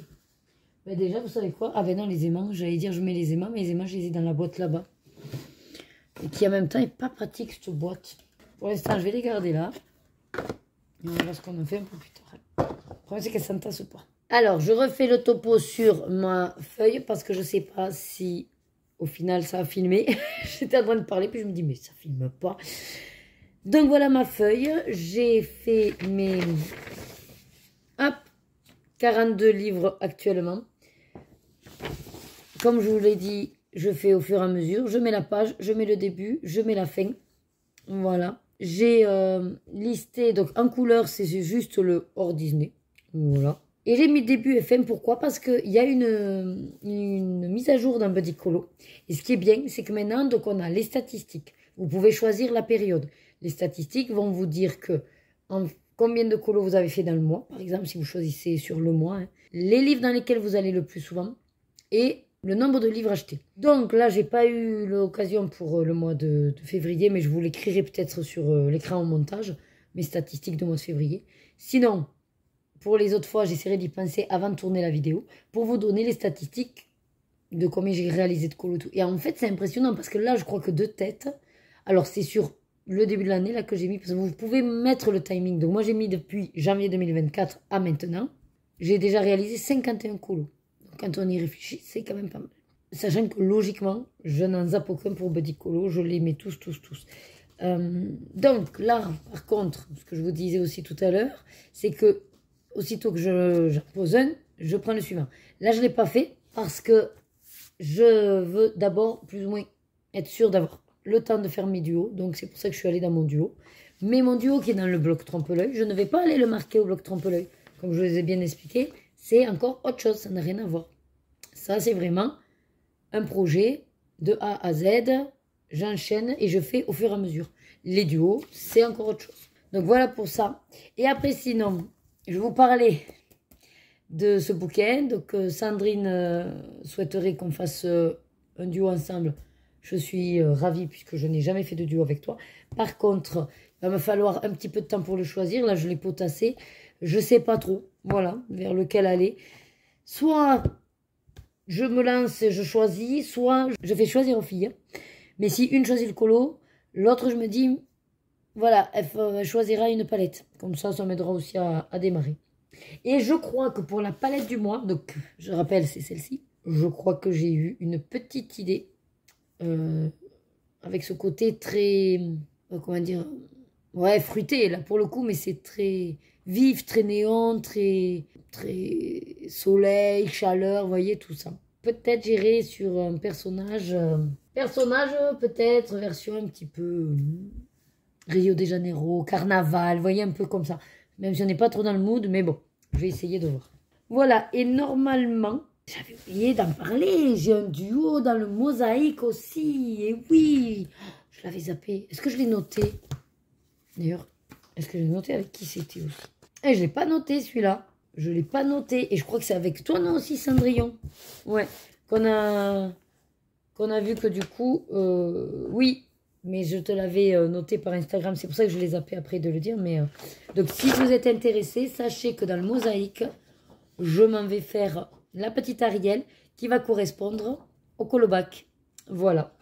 Ben déjà, vous savez quoi? Ah ben non, les aimants. J'allais dire, je mets les aimants. Mais les aimants, je les ai dans la boîte là-bas. Et qui en même temps n'est pas pratique, cette boîte. Pour l'instant, je vais les garder là. Et on verra ce qu'on en fait un peu plus tard. Le problème, c'est qu'elles ne s'entassent pas. Alors, je refais le topo sur ma feuille parce que je ne sais pas si, au final, ça a filmé. J'étais en train de parler, puis je me dis, mais ça ne filme pas. Donc, voilà ma feuille. J'ai fait mes 42 livres actuellement. Comme je vous l'ai dit, je fais au fur et à mesure. Je mets la page, je mets le début, je mets la fin. Voilà. J'ai listé, donc en couleur, c'est juste le hors Disney. Voilà. Et j'ai mis début et fin, pourquoi? Parce qu'il y a une mise à jour d'un Buddy Colo. Et ce qui est bien, c'est que maintenant, donc on a les statistiques. Vous pouvez choisir la période. Les statistiques vont vous dire combien de colos vous avez fait dans le mois, par exemple, si vous choisissez sur le mois, hein, les livres dans lesquels vous allez le plus souvent et le nombre de livres achetés. Donc là, j'ai pas eu l'occasion pour le mois de février, mais je vous l'écrirai peut-être sur l'écran au montage, mes statistiques de mois de février. Sinon, pour les autres fois, j'essaierai d'y penser avant de tourner la vidéo pour vous donner les statistiques de combien j'ai réalisé de colos. Et en fait, c'est impressionnant parce que là, je crois que de tête, alors c'est sur le début de l'année là que j'ai mis, parce que vous pouvez mettre le timing. Donc moi, j'ai mis depuis janvier 2024 à maintenant. J'ai déjà réalisé 51 colos. Donc quand on y réfléchit, c'est quand même pas mal. Sachant que logiquement, je n'en zappe aucun pour Buddy Colo, je les mets tous. Donc là, par contre, ce que je vous disais aussi tout à l'heure, c'est que aussitôt que j'en pose un, je prends le suivant. Là, je ne l'ai pas fait parce que je veux d'abord plus ou moins être sûre d'avoir le temps de faire mes duos. Donc, c'est pour ça que je suis allée dans mon duo. Mais mon duo qui est dans le bloc trompe-l'œil, je ne vais pas aller le marquer au bloc trompe-l'œil. Comme je vous les ai bien expliqué, c'est encore autre chose. Ça n'a rien à voir. Ça, c'est vraiment un projet de A à Z. J'enchaîne et je fais au fur et à mesure. Les duos, c'est encore autre chose. Donc, voilà pour ça. Et après, sinon, je vais vous parler de ce bouquin. Donc, Sandrine souhaiterait qu'on fasse un duo ensemble. Je suis ravie puisque je n'ai jamais fait de duo avec toi. Par contre, il va me falloir un petit peu de temps pour le choisir. Là, je l'ai potassé. Je ne sais pas trop, voilà, vers lequel aller. Soit je me lance et je choisis, soit je fais choisir aux filles. Mais si une choisit le colo, l'autre, je me dis, voilà, elle choisira une palette. Comme ça m'aidera aussi à démarrer. Et je crois que pour la palette du mois, donc je rappelle, c'est celle-ci, je crois que j'ai eu une petite idée avec ce côté très, comment dire, ouais, fruité là pour le coup, mais c'est très vif, très néon, très soleil, chaleur, vous voyez tout ça. Peut-être j'irai sur un personnage peut-être version un petit peu Rio de Janeiro, carnaval, vous voyez un peu comme ça. Même si on n'est pas trop dans le mood, mais bon, je vais essayer de voir. Voilà, et normalement, j'avais oublié d'en parler, j'ai un duo dans le mosaïque aussi, et oui, je l'avais zappé. Est-ce que je l'ai noté? D'ailleurs, est-ce que j'ai noté avec qui c'était aussi? Et je l'ai pas noté celui-là, je l'ai pas noté, et je crois que c'est avec toi, non aussi, Cendrillon? Ouais, qu'on a vu que du coup, oui, mais je te l'avais noté par Instagram, c'est pour ça que je l'ai zappé après de le dire. Mais donc, si vous êtes intéressé, sachez que dans le mosaïque, je m'en vais faire la petite Ariel qui va correspondre au colobac. Voilà.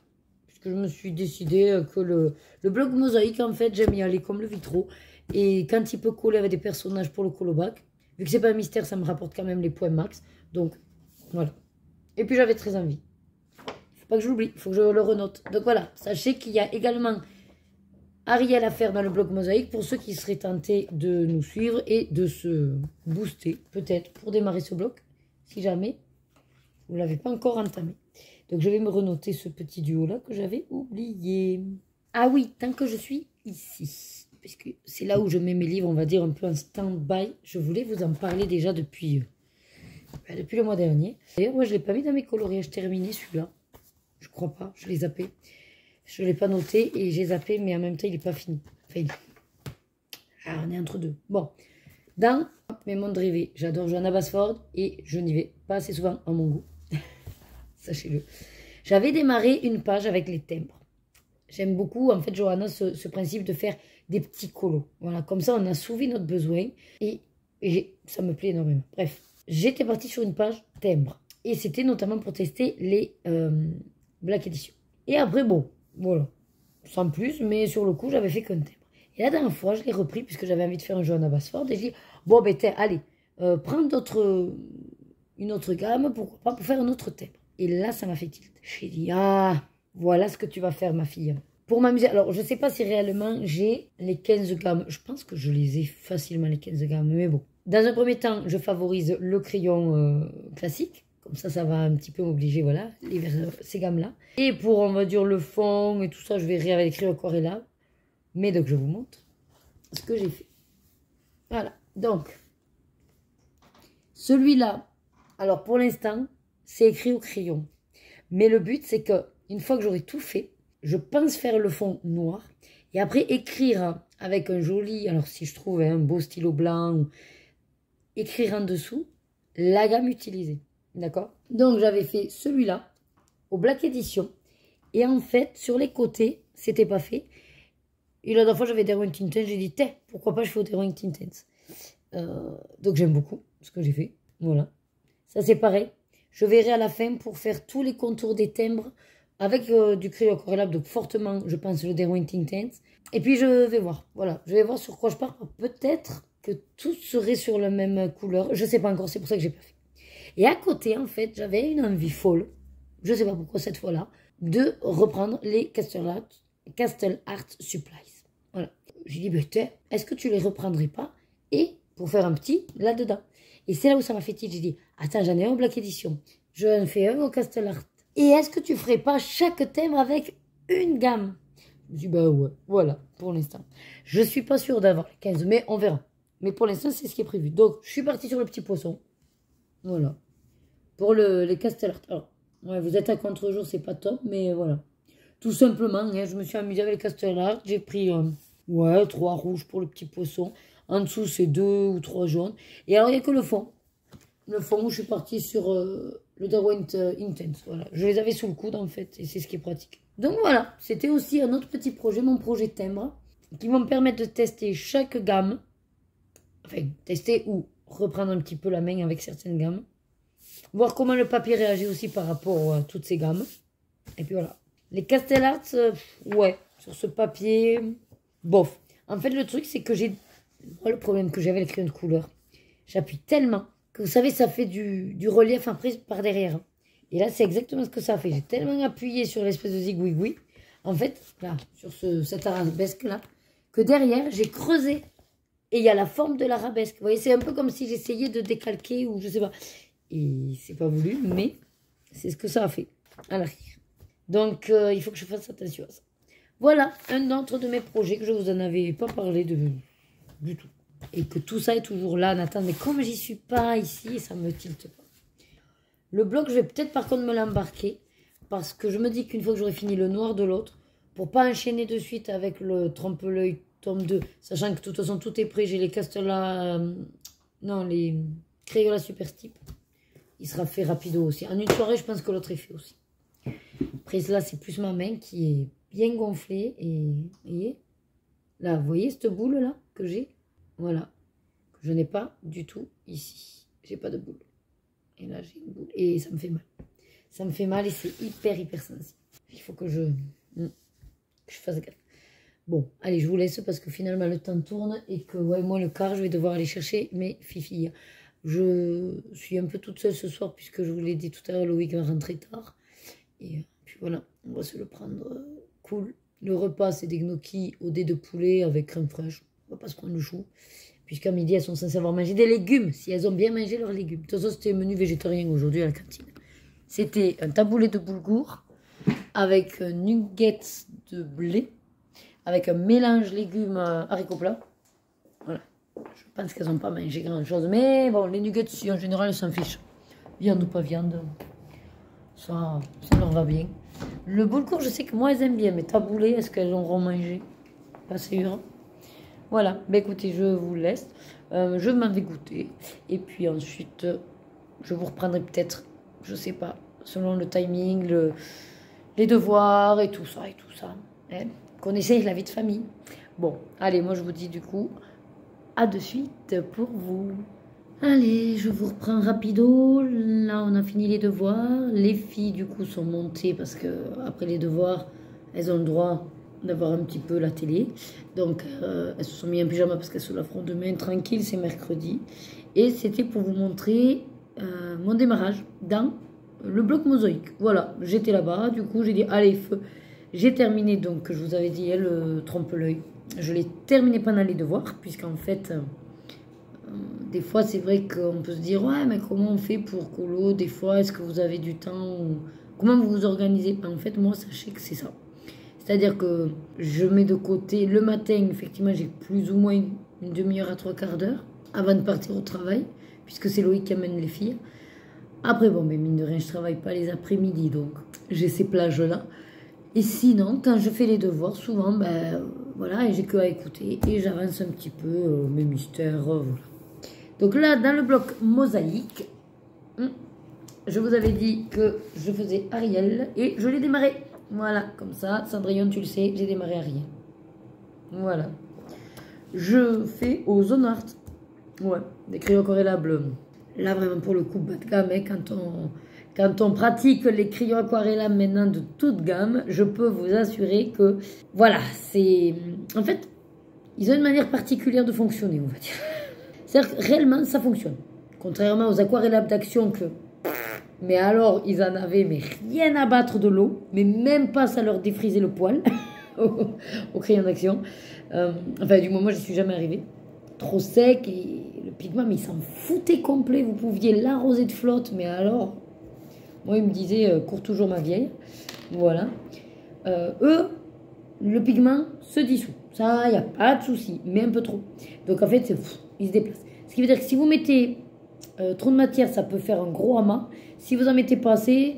Parce que je me suis décidé que le bloc mosaïque, en fait, j'aime y aller comme le vitro. Et quand il peut coller avec des personnages pour le colobac, vu que c'est pas un mystère, ça me rapporte quand même les points max. Donc, voilà. Et puis, j'avais très envie. Pas que j'oublie, il faut que je le renote. Donc voilà, sachez qu'il y a également Ariel à faire dans le bloc mosaïque pour ceux qui seraient tentés de nous suivre et de se booster, peut-être, pour démarrer ce bloc, si jamais vous ne l'avez pas encore entamé. Donc je vais me renoter ce petit duo-là que j'avais oublié. Ah oui, tant que je suis ici, puisque c'est là où je mets mes livres, on va dire un peu en stand-by, je voulais vous en parler déjà depuis le mois dernier. D'ailleurs, moi je ne l'ai pas mis dans mes coloriages terminés, celui-là. Je crois pas, je l'ai zappé. Je ne l'ai pas noté et j'ai zappé, mais en même temps, il n'est pas fini. Enfin, on est entre deux. Bon, dans mes mondes rêvés, j'adore Johanna Basford et je n'y vais pas assez souvent à mon goût. Sachez-le. J'avais démarré une page avec les timbres. J'aime beaucoup, en fait, Johanna, ce principe de faire des petits colos. Voilà, comme ça, on a soulevé notre besoin et ça me plaît énormément. Bref, j'étais partie sur une page timbre et c'était notamment pour tester les Black Edition. Et après, bon, voilà, sans plus, mais sur le coup, j'avais fait qu'un timbre. Et la dernière fois, je l'ai repris puisque j'avais envie de faire un Johanna Basford et je dis, bon, ben, allez, prends une autre gamme, pourquoi pas, pour faire un autre timbre. Et là, ça m'a fait tilt. J'ai dit, ah, voilà ce que tu vas faire, ma fille. Pour m'amuser, alors, je ne sais pas si réellement j'ai les 15 gammes. Je pense que je les ai facilement, les 15 gammes, mais bon. Dans un premier temps, je favorise le crayon classique. Comme ça va un petit peu m'obliger, voilà, ces gammes-là. Et pour, on va dire, le fond et tout ça, je verrai avec les crayons aquarella. Mais donc, je vous montre ce que j'ai fait. Voilà. Donc, Celui-là, alors pour l'instant, c'est écrit au crayon. Mais le but, c'est que une fois que j'aurai tout fait, je pense faire le fond noir. Et après, écrire avec un joli, alors si je trouve un beau stylo blanc, ou écrire en dessous la gamme utilisée. D'accord? Donc, j'avais fait celui-là au Black Edition. Et en fait, sur les côtés, c'était pas fait. Et la dernière fois, j'avais des Roing Tintens. J'ai dit, pourquoi pas je fais des Roing Tintens. Donc, j'aime beaucoup ce que j'ai fait. Voilà. Ça, c'est pareil. Je verrai à la fin pour faire tous les contours des timbres avec du crayon aquarellable. Donc, fortement, je pense, le Roing Tintens. Et puis, je vais voir. Voilà. Je vais voir sur quoi je pars. Peut-être que tout serait sur la même couleur. Je sais pas encore. C'est pour ça que j'ai pas fait. Et à côté, en fait, j'avais une envie folle. Je sais pas pourquoi cette fois-là. De reprendre les Castle Art Supplies. Voilà. J'ai dit, ben, est-ce que tu les reprendrais pas? Et pour faire un petit là-dedans. Et c'est là où ça m'a fait tilt. J'ai dit, attends, j'en ai un au Black Edition. J'en fais un au Castle Art. Et est-ce que tu ferais pas chaque thème avec une gamme? Je me dis, bah ouais, voilà, pour l'instant. Je suis pas sûre d'avoir les 15, mais on verra. Mais pour l'instant, c'est ce qui est prévu. Donc, je suis partie sur le petit poisson. Voilà. Pour les Castle Art. Alors, ouais, vous êtes à contre-jour, c'est pas top, mais voilà. Tout simplement, hein, je me suis amusée avec les Castle Art. J'ai pris, 3 rouges pour le petit poisson. En dessous, c'est 2 ou 3 jaunes. Et alors, il n'y a que le fond. Le fond, je suis partie sur le Derwent Intense. Voilà. Je les avais sous le coude, en fait, et c'est ce qui est pratique. Donc voilà, c'était aussi un autre petit projet, mon projet timbre, qui va me permettre de tester chaque gamme. Enfin, tester ou reprendre un petit peu la main avec certaines gammes. Voir comment le papier réagit aussi par rapport à toutes ces gammes. Et puis voilà. Les Castle Art, ouais, sur ce papier, bof. En fait, le truc, c'est que j'ai... Moi, le problème que j'avais avec les crayons de couleur, j'appuie tellement que, vous savez, ça fait du relief après par derrière. Et là, c'est exactement ce que ça fait. J'ai tellement appuyé sur l'espèce de zigouigoui, en fait, là, sur cette arabesque-là, que derrière, j'ai creusé. Et il y a la forme de l'arabesque. Vous voyez, c'est un peu comme si j'essayais de décalquer ou je sais pas. Et c'est pas voulu, mais c'est ce que ça a fait à l'arrière. Donc, il faut que je fasse attention à ça. Voilà, un d'entre de mes projets que je vous en avais pas parlé du tout. Et que tout ça est toujours là en attendant. Mais comme j'y suis pas ici, ça me tilte pas. Le bloc, je vais peut-être par contre me l'embarquer. Parce que je me dis qu'une fois que j'aurai fini le noir de l'autre, pour pas enchaîner de suite avec le trompe-l'œil tome 2, sachant que de toute façon tout est prêt, j'ai les Castella, non, les Crayola Super Stip. Il sera fait rapido aussi. En une soirée, je pense que l'autre est fait aussi. Après, là, c'est plus ma main qui est bien gonflée. Et vous voyez, là, vous voyez cette boule-là que j'ai? Voilà. Que je n'ai pas du tout ici. J'ai pas de boule. Et là, j'ai une boule. Et ça me fait mal. Ça me fait mal et c'est hyper, hyper sensible. Il faut que je fasse gaffe. Bon, allez, je vous laisse parce que finalement, le temps tourne. Et que, ouais, moi, le quart, je vais devoir aller chercher mes fifilles. Je suis un peu toute seule ce soir puisque je vous l'ai dit tout à l'heure, Loïc va rentrer tard. Et puis voilà, on va se le prendre cool. Le repas, c'est des gnocchis au dés de poulet avec crème fraîche. On va pas se prendre le chou. Puisqu'à midi, elles sont censées avoir mangé des légumes, si elles ont bien mangé leurs légumes. De toute façon, c'était un menu végétarien aujourd'hui à la cantine. C'était un taboulé de boulgour avec nuggets de blé, avec un mélange légumes haricots plats. Voilà. Je pense qu'elles n'ont pas mangé grand chose. Mais bon, les nuggets, si en général, elles s'en fichent. Viande ou pas viande, ça leur va bien. Le boulgour, je sais que moi, elles aiment bien. Mais taboulé, est-ce qu'elles l'auront mangé? Pas sûr. Voilà. Ben écoutez, je vous laisse. Je m'en vais goûter. Et puis ensuite, je vous reprendrai peut-être, je sais pas, selon le timing, les devoirs et tout ça. Hein. Connaissez la vie de famille. Bon, allez, moi, je vous dis du coup... À de suite pour vous. Allez, je vous reprends rapido. Là, on a fini les devoirs. Les filles, du coup, sont montées parce que après les devoirs, elles ont le droit d'avoir un petit peu la télé. Donc, elles se sont mis en pyjama parce qu'elles se la feront demain tranquille, c'est mercredi. Et c'était pour vous montrer mon démarrage dans le bloc mosaïque. Voilà, j'étais là-bas. Du coup, j'ai dit, allez, feu. J'ai terminé, donc, je vous avais dit, le trompe-l'œil. Je l'ai terminé pendant les devoirs, puisqu'en fait, des fois, c'est vrai qu'on peut se dire, ouais, mais comment on fait pour colo? Des fois, est-ce que vous avez du temps? Comment vous vous organisez? En fait, moi, sachez que c'est ça. C'est-à-dire que je mets de côté le matin, effectivement, j'ai plus ou moins une demi-heure à 3/4 d'heure avant de partir au travail, puisque c'est Loïc qui amène les filles. Après, bon, mais mine de rien, je travaille pas les après-midi, donc j'ai ces plages-là. Et sinon, quand je fais les devoirs, souvent, ben voilà, et j'ai que à écouter, et j'avance un petit peu mes mystères, voilà. Donc là, dans le bloc mosaïque, je vous avais dit que je faisais Ariel, et je l'ai démarré. Voilà, comme ça, Cendrillon, tu le sais, j'ai démarré Ariel. Voilà. Je fais aux Zone Art. Ouais, des crayons aquarellables. Là, vraiment, pour le coup, bas de gamme, hein, quand on pratique les crayons aquarellables maintenant de toute gamme, je peux vous assurer que, voilà, c'est... En fait, ils ont une manière particulière de fonctionner, on va dire. C'est-à-dire que réellement, ça fonctionne. Contrairement aux aquarellables d'Action que... Mais alors, ils en avaient mais rien à battre de l'eau, mais même pas ça leur défrisait le poil au crayon d'Action. Enfin, du moment, j'y suis jamais arrivée. Trop sec et le pigment, mais il s'en foutait complet. Vous pouviez l'arroser de flotte, mais alors, moi, il me disait cours toujours ma vieille. Voilà. Eux, le pigment se dissout. Ça, il n'y a pas de souci, mais un peu trop. Donc, en fait, il se déplace. Ce qui veut dire que si vous mettez trop de matière, ça peut faire un gros amas. Si vous en mettez pas assez,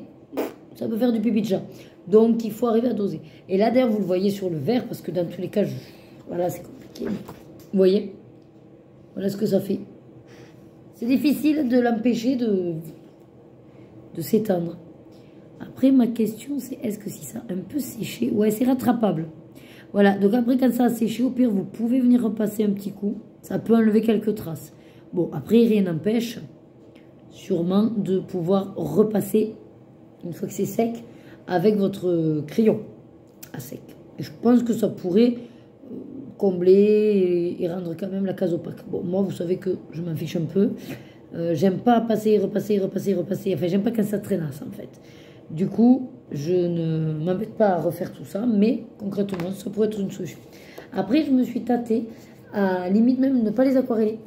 ça peut faire du pipi de chat. Donc, il faut arriver à doser. Et là, d'ailleurs, vous le voyez sur le verre, parce que dans tous les cas, voilà, c'est compliqué. Vous voyez? Voilà ce que ça fait. C'est difficile de l'empêcher de s'étendre. Après, ma question, c'est est-ce que si ça a un peu séché, ouais, c'est rattrapable. Voilà, donc après, quand ça a séché, au pire, vous pouvez venir repasser un petit coup. Ça peut enlever quelques traces. Bon, après, rien n'empêche sûrement de pouvoir repasser, une fois que c'est sec, avec votre crayon à sec. Et je pense que ça pourrait combler et rendre quand même la case opaque. Bon, moi, vous savez que je m'en fiche un peu. J'aime pas passer, repasser. Enfin, j'aime pas quand ça traînasse, en fait. Du coup, je ne m'embête pas à refaire tout ça, mais concrètement, ça pourrait être une solution. Après, je me suis tâtée à limite même ne pas les aquareller.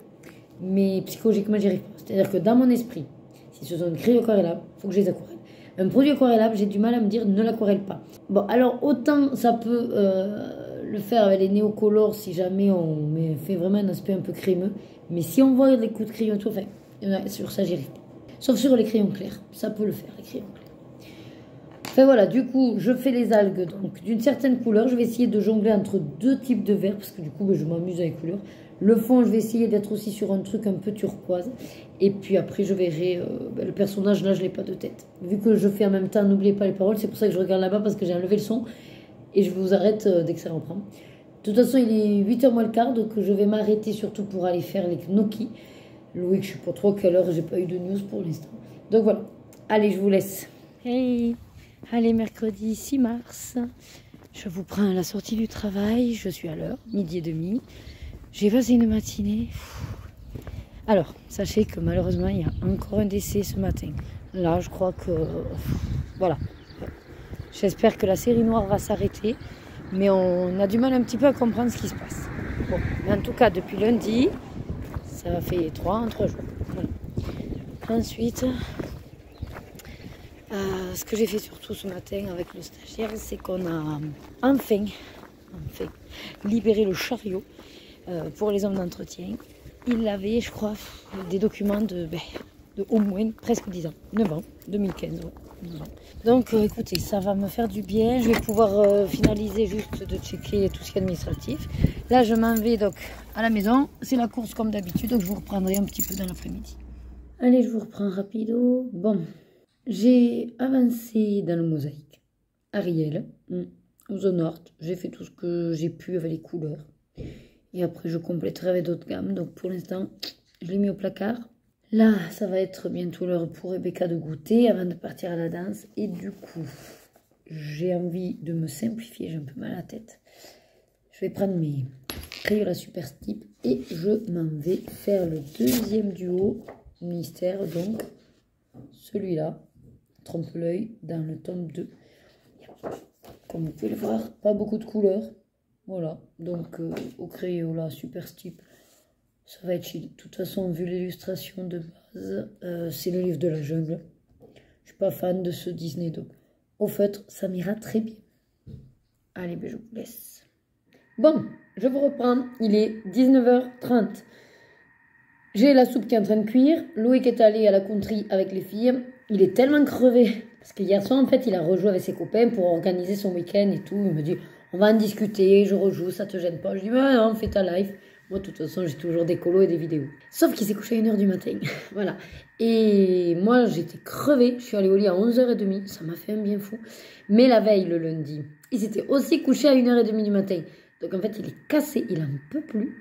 Mais psychologiquement, j'y arrive pas. C'est-à-dire que dans mon esprit, si ce sont des crayons aquarellables, il faut que je les aquarelle. Un produit aquarellable, j'ai du mal à me dire ne l'aquarelle pas. Bon, alors autant ça peut le faire avec les néocolores si jamais on fait vraiment un aspect un peu crémeux. Mais si on voit les coups de crayon et tout, enfin, sur ça, j'y arrive pas. Sauf sur les crayons clairs. Ça peut le faire, les crayons clairs. Enfin voilà, du coup, je fais les algues donc d'une certaine couleur. Je vais essayer de jongler entre deux types de verre parce que du coup, je m'amuse avec les couleurs. Le fond, je vais essayer d'être aussi sur un truc un peu turquoise. Et puis après, je verrai le personnage. Là, je n'ai pas de tête. Vu que je fais en même temps, n'oubliez pas les paroles. C'est pour ça que je regarde là-bas parce que j'ai enlevé le son. Et je vous arrête dès que ça reprend. De toute façon, il est 8h moins le quart. Donc, je vais m'arrêter surtout pour aller faire les gnocchis. Loïc, je ne sais pas trop à quelle heure. J'ai pas eu de news pour l'instant. Donc voilà. Allez, je vous laisse. Hey. Allez, mercredi 6 mars. Je vous prends à la sortie du travail. Je suis à l'heure, 12h30. J'ai passé une matinée. Alors, sachez que malheureusement, il y a encore un décès ce matin. Là, je crois que... Voilà. J'espère que la série noire va s'arrêter. Mais on a du mal un petit peu à comprendre ce qui se passe. Bon, mais en tout cas, depuis lundi, ça fait 3 jours. Voilà. Ensuite, ce que j'ai fait surtout ce matin avec le stagiaire, c'est qu'on a enfin libéré le chariot pour les hommes d'entretien. Il avait, je crois, des documents de au moins presque 10 ans. 9 ans, 2015, ouais. 9 ans. Donc, écoutez, ça va me faire du bien. Je vais pouvoir finaliser juste de checker tout ce qui est administratif. Là, je m'en vais donc à la maison. C'est la course comme d'habitude, donc je vous reprendrai un petit peu dans l'après-midi. Allez, je vous reprends rapido. Bon, j'ai avancé dans le mosaïque. Ariel, Zone Art. J'ai fait tout ce que j'ai pu avec les couleurs. Et après, je compléterai avec d'autres gammes. Donc, pour l'instant, je l'ai mis au placard. Là, ça va être bientôt l'heure pour Rebecca de goûter avant de partir à la danse. Et du coup, j'ai envie de me simplifier. J'ai un peu mal à la tête. Je vais prendre mes crayons à Super Stip et je m'en vais faire le deuxième duo mystère. Donc, celui-là, trompe-l'œil dans le tome 2. Comme vous pouvez le voir, pas beaucoup de couleurs. Voilà, donc au crayon là, Super Stip, ça va être chill. De toute façon, vu l'illustration de base, c'est le livre de la jungle. Je suis pas fan de ce Disney, donc au fait, ça m'ira très bien. Allez, ben, je vous laisse. Bon, je vous reprends, il est 19h30. J'ai la soupe qui est en train de cuire. Loïc est allé à la country avec les filles. Il est tellement crevé. Parce que hier soir, en fait, il a rejoué avec ses copains pour organiser son week-end et tout. Il me dit, on va en discuter, je rejoue, ça te gêne pas. Je dis, bah non, fais ta life. Moi, de toute façon, j'ai toujours des colos et des vidéos. Sauf qu'il s'est couché à 1h du matin. Voilà. Et moi, j'étais crevée. Je suis allée au lit à 11h30. Ça m'a fait un bien fou. Mais la veille, le lundi, il s'était aussi couché à 1h30 du matin. Donc, en fait, il est cassé. Il en peut plus.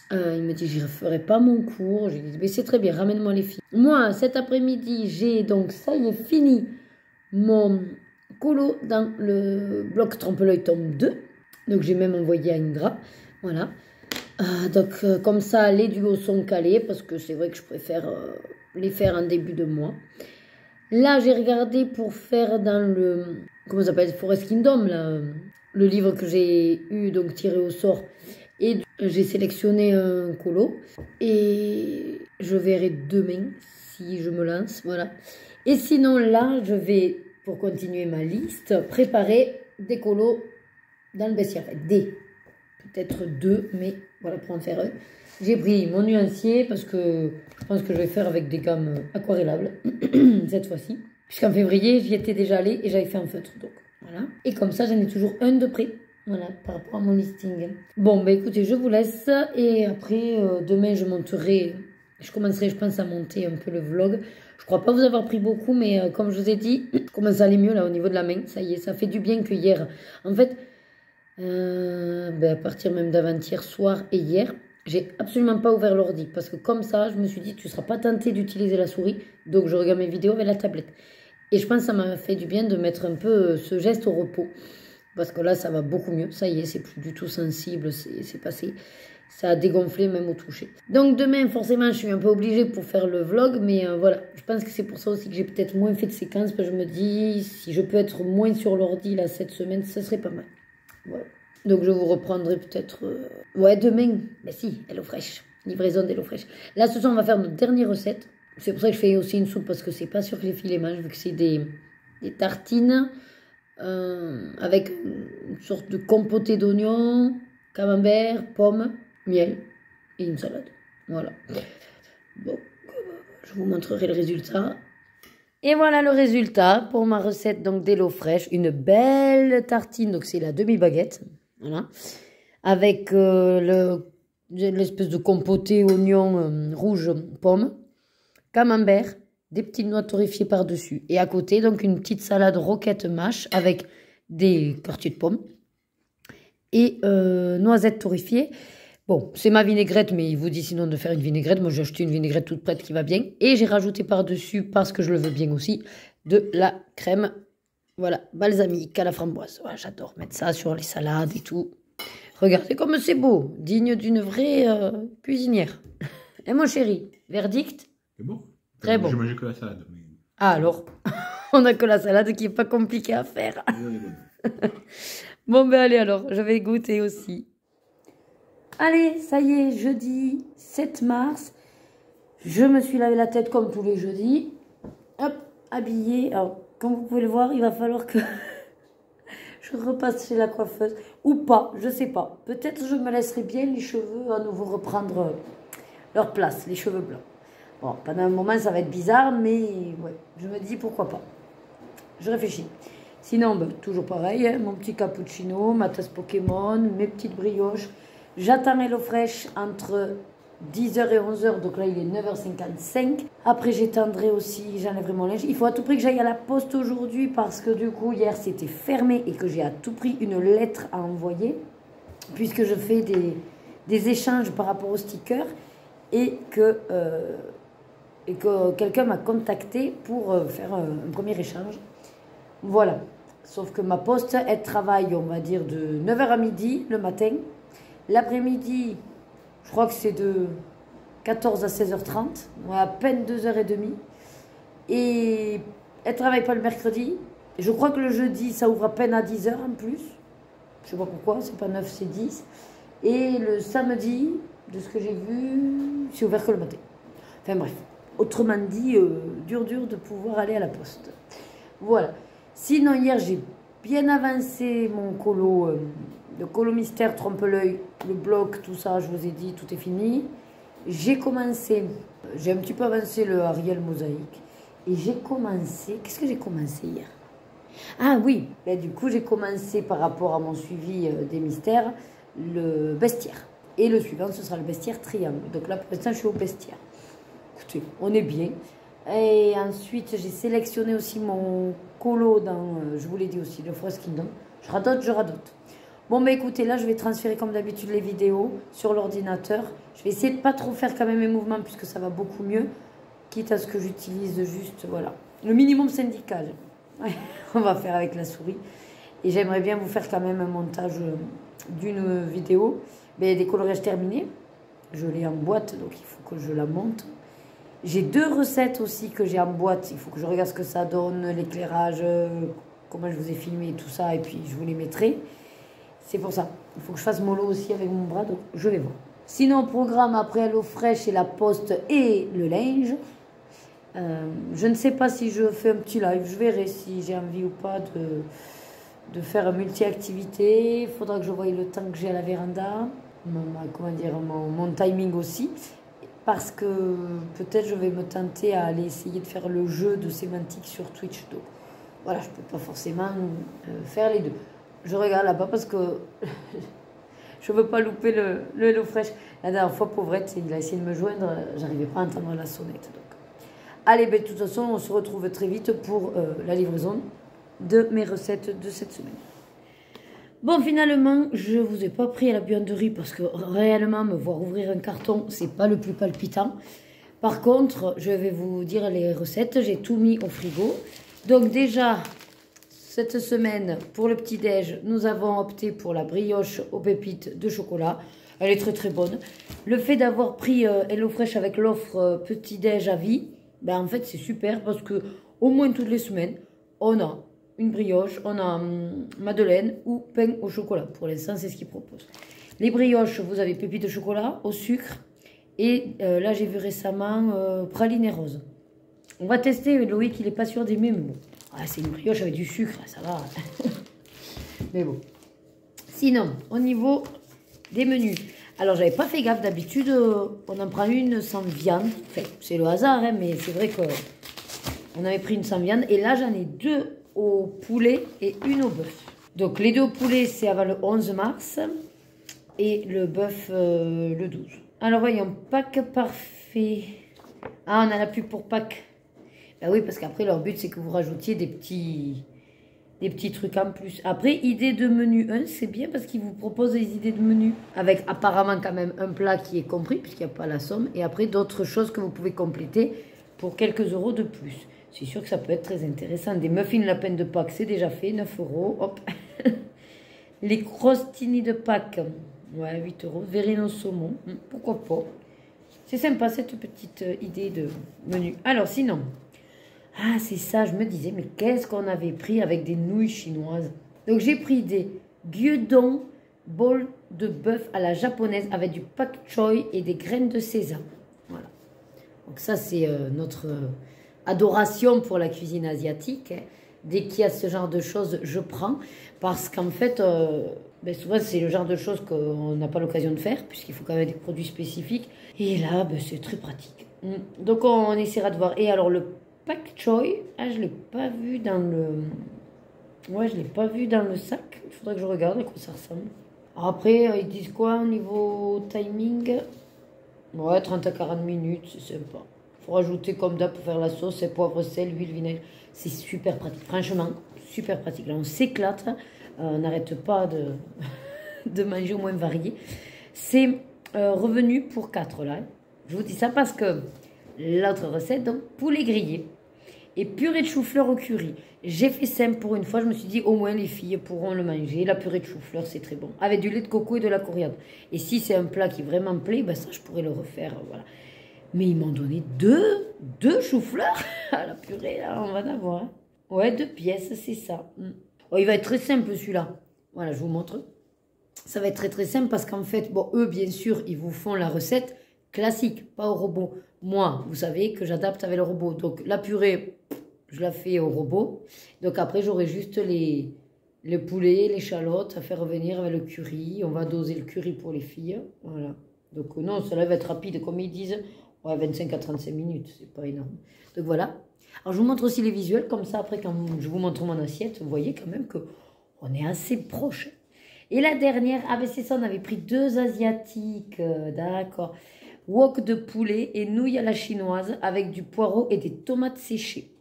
Il me dit, je ne ferai pas mon cours. J'ai dit, mais c'est très bien, ramène-moi les filles. Moi, cet après-midi, j'ai donc, ça y est, fini mon colo dans le bloc trompe-l'œil tome 2. Donc, j'ai même envoyé à Indra. Voilà. Donc, comme ça, les duos sont calés parce que c'est vrai que je préfère les faire en début de mois. Là, j'ai regardé pour faire dans le, comment ça s'appelle, Forest Kingdom, là, le livre que j'ai eu, donc tiré au sort. Et j'ai sélectionné un colo. Et je verrai demain si je me lance, voilà. Et sinon, là, je vais, pour continuer ma liste, préparer des colos dans le bestiaire. Enfin, peut-être 2, mais voilà, pour en faire un. J'ai pris mon nuancier parce que je pense que je vais faire avec des gammes aquarellables cette fois-ci. Puisqu'en février, j'y étais déjà allée et j'avais fait un feutre. Donc voilà. Et comme ça, j'en ai toujours un de près. Voilà, par rapport à mon listing. Bon, bah écoutez, je vous laisse. Et après, demain, je commencerai, je pense, à monter un peu le vlog. Je crois pas vous avoir pris beaucoup, mais comme je vous ai dit, je commence à aller mieux là au niveau de la main. Ça y est, ça fait du bien que hier. En fait, à partir même d'avant-hier soir et hier, j'ai absolument pas ouvert l'ordi. Parce que comme ça, je me suis dit, tu seras pas tenté d'utiliser la souris. Donc, je regarde mes vidéos avec la tablette. Et je pense que ça m'a fait du bien de mettre un peu ce geste au repos. Parce que là, ça va beaucoup mieux. Ça y est, c'est plus du tout sensible, c'est passé. Ça a dégonflé même au toucher. Donc demain, forcément, je suis un peu obligée pour faire le vlog. Mais voilà, je pense que c'est pour ça aussi que j'ai peut-être moins fait de séquences. Parce que je me dis, si je peux être moins sur l'ordi là cette semaine, ça serait pas mal. Voilà. Donc je vous reprendrai peut-être... Ouais, demain. Mais si, HelloFresh. Livraison d'HelloFresh. Là, ce soir, on va faire notre dernière recette. C'est pour ça que je fais aussi une soupe. Parce que c'est pas sûr que les filles les mangent. Vu que c'est des tartines... avec une sorte de compoté d'oignons, camembert, pommes, miel et une salade. Voilà. Donc, je vous montrerai le résultat. Et voilà le résultat pour ma recette donc d'HelloFresh. Une belle tartine, donc c'est la demi-baguette. Voilà. Avec l'espèce de compoté oignon rouge pomme, camembert, des petites noix torréfiées par-dessus. Et à côté, donc, une petite salade roquette mâche avec des quartiers de pommes et noisettes torréfiées. Bon, c'est ma vinaigrette, mais il vous dit sinon de faire une vinaigrette. Moi, j'ai acheté une vinaigrette toute prête qui va bien. Et j'ai rajouté par-dessus, parce que je le veux bien aussi, de la crème, voilà, balsamique à la framboise. Voilà, j'adore mettre ça sur les salades et tout. Regardez comme c'est beau, digne d'une vraie cuisinière. Et mon chéri, verdict? C'est bon. Très bon. J'ai mangé que la salade. Mais... Ah alors, on n'a que la salade qui n'est pas compliquée à faire. Bon ben allez alors, je vais goûter aussi. Allez, ça y est, jeudi 7 mars. Je me suis lavé la tête comme tous les jeudis. Hop, habillée. Alors, comme vous pouvez le voir, il va falloir que je repasse chez la coiffeuse. Ou pas, je sais pas. Peut-être je me laisserai bien les cheveux à nouveau reprendre leur place, les cheveux blancs. Bon, pendant un moment, ça va être bizarre, mais ouais, je me dis pourquoi pas. Je réfléchis. Sinon, ben, toujours pareil, hein, mon petit cappuccino, ma tasse Pokémon, mes petites brioches. J'attends HelloFresh entre 10h et 11h, donc là il est 9h55. Après j'étendrai aussi, j'enlèverai mon linge. Il faut à tout prix que j'aille à la poste aujourd'hui parce que du coup hier c'était fermé et que j'ai à tout prix une lettre à envoyer. Puisque je fais des échanges par rapport aux stickers et que quelqu'un m'a contacté pour faire un premier échange. Voilà. Sauf que ma poste, elle travaille, on va dire, de 9h à midi le matin. L'après-midi, je crois que c'est de 14 à 16h30. Ouais, à peine 2h30. Et elle ne travaille pas le mercredi. Je crois que le jeudi, ça ouvre à peine à 10h en plus. Je ne sais pas pourquoi, c'est pas 9, c'est 10. Et le samedi, de ce que j'ai vu, c'est ouvert que le matin. Enfin bref. Autrement dit, dur de pouvoir aller à la poste. Voilà. Sinon, hier, j'ai bien avancé mon colo, le colo mystère trompe-l'œil, le bloc, tout ça, je vous ai dit, tout est fini. J'ai commencé, j'ai un petit peu avancé le Ariel mosaïque. Et j'ai commencé, qu'est-ce que j'ai commencé hier? Ah oui, ben, du coup j'ai commencé par rapport à mon suivi des mystères, le bestiaire. Et le suivant, ce sera le bestiaire triangle. Donc là, pour l'instant, je suis au bestiaire. Écoutez, on est bien. Et ensuite, j'ai sélectionné aussi mon colo dans, je vous l'ai dit aussi, le Frost Kingdom. Je radote, je radote. Bon, bah écoutez, là, je vais transférer comme d'habitude les vidéos sur l'ordinateur. Je vais essayer de pas trop faire quand même mes mouvements puisque ça va beaucoup mieux. Quitte à ce que j'utilise juste, voilà, le minimum syndical. Ouais, on va faire avec la souris. Et j'aimerais bien vous faire quand même un montage d'une vidéo. Mais des coloriages terminés. Je l'ai en boîte, donc il faut que je la monte. J'ai 2 recettes aussi que j'ai en boîte. Il faut que je regarde ce que ça donne, l'éclairage, comment je vous ai filmé et tout ça. Et puis je vous les mettrai. C'est pour ça. Il faut que je fasse mollo aussi avec mon bras, donc je vais voir. Sinon, programme après HelloFresh et la poste et le linge. Je ne sais pas si je fais un petit live. Je verrai si j'ai envie ou pas de faire multi-activité. Il faudra que je voie le temps que j'ai à la véranda. Mon timing aussi. Parce que peut-être je vais me tenter à aller essayer de faire le jeu de sémantique sur Twitch. Donc voilà, je ne peux pas forcément faire les deux. Je regarde là-bas parce que je ne veux pas louper le HelloFresh. La dernière fois, pauvrette, il a essayé de me joindre. J'arrivais pas à entendre la sonnette. Donc. Allez, ben, de toute façon, on se retrouve très vite pour la livraison de mes recettes de cette semaine. Bon, finalement, je vous ai pas pris à la buanderie parce que réellement, me voir ouvrir un carton, c'est pas le plus palpitant. Par contre, je vais vous dire les recettes. J'ai tout mis au frigo. Donc déjà, cette semaine, pour le petit-déj, nous avons opté pour la brioche aux pépites de chocolat. Elle est très très bonne. Le fait d'avoir pris HelloFresh avec l'offre petit-déj à vie, ben en fait, c'est super parce que au moins toutes les semaines, on a une brioche, on a madeleine ou pain au chocolat. Pour l'instant, c'est ce qu'ils proposent. Les brioches, vous avez pépites de chocolat au sucre. Et là, j'ai vu récemment praline rose. On va tester. Loïc, il n'est pas sûr d'aimer, mais bon. Ah, c'est une brioche avec du sucre, ça va. Mais bon. Sinon, au niveau des menus. Alors, j'avais pas fait gaffe. D'habitude, on en prend une sans viande. Enfin, c'est le hasard, hein, mais c'est vrai qu'on avait pris une sans viande. Et là, j'en ai 2 au poulet et une au bœuf. Donc, les 2 au poulet, c'est avant le 11 mars. Et le bœuf, le 12. Alors, voyons, Pâques parfait. Ah, on a la pub pour Pâques. Ben oui, parce qu'après, leur but, c'est que vous rajoutiez des petits trucs en plus. Après, idée de menu 1, c'est bien parce qu'ils vous proposent des idées de menu. Avec apparemment quand même un plat qui est compris, puisqu'il n'y a pas la somme. Et après, d'autres choses que vous pouvez compléter pour quelques euros de plus. C'est sûr que ça peut être très intéressant. Des muffins lapin de Pâques, c'est déjà fait, 9 euros. Hop. Les crostini de Pâques, ouais, 8 euros. Verrine saumon, pourquoi pas. C'est sympa cette petite idée de menu. Alors, sinon... Ah, c'est ça, je me disais, mais qu'est-ce qu'on avait pris avec des nouilles chinoises? Donc, j'ai pris des gyudon bol de bœuf à la japonaise avec du pak choi et des graines de sésame. Voilà. Donc, ça, c'est notre adoration pour la cuisine asiatique. Hein. Dès qu'il y a ce genre de choses, je prends. Parce qu'en fait, ben souvent, c'est le genre de choses qu'on n'a pas l'occasion de faire, puisqu'il faut quand même des produits spécifiques. Et là, ben, c'est très pratique. Donc, on essaiera de voir. Et alors, le pak choi, ah, je ne l'ai pas vu dans le... Ouais, je l'ai pas vu dans le sac. Il faudrait que je regarde à quoi ça ressemble. Alors après, ils disent quoi au niveau timing? Ouais, 30 à 40 minutes, c'est sympa. Il faut rajouter comme d'hab pour faire la sauce, c'est poivre, sel, huile, vinaigre. C'est super pratique. Franchement, super pratique. Là, on s'éclate. On n'arrête pas de manger au moins varié. C'est revenu pour 4 là. Je vous dis ça parce que l'autre recette, donc, poulet grillé. Et purée de chou-fleur au curry. J'ai fait simple pour une fois. Je me suis dit, au moins, les filles pourront le manger. La purée de chou-fleur, c'est très bon. Avec du lait de coco et de la coriandre. Et si c'est un plat qui vraiment me plaît, ben ça, je pourrais le refaire. Voilà. Mais ils m'ont donné deux chou-fleurs à la purée. Là, on va en avoir. Hein. Ouais, 2 pièces, c'est ça. Oh, il va être très simple, celui-là. Voilà, je vous montre. Ça va être très, très simple parce qu'en fait, bon, eux, bien sûr, ils vous font la recette classique, pas au robot. Moi, vous savez que j'adapte avec le robot. Donc, la purée, je la fais au robot. Donc, après, j'aurai juste les poulets, les l'échalote à faire revenir avec le curry. On va doser le curry pour les filles. Voilà. Donc non, cela va être rapide, comme ils disent. Ouais, 25 à 35 minutes, c'est pas énorme. Donc voilà. Alors je vous montre aussi les visuels, comme ça après quand je vous montre mon assiette, vous voyez quand même qu'on est assez proche. Et la dernière, ah ben c'est ça, on avait pris 2 asiatiques, d'accord. Wok de poulet et nouilles à la chinoise avec du poireau et des tomates séchées.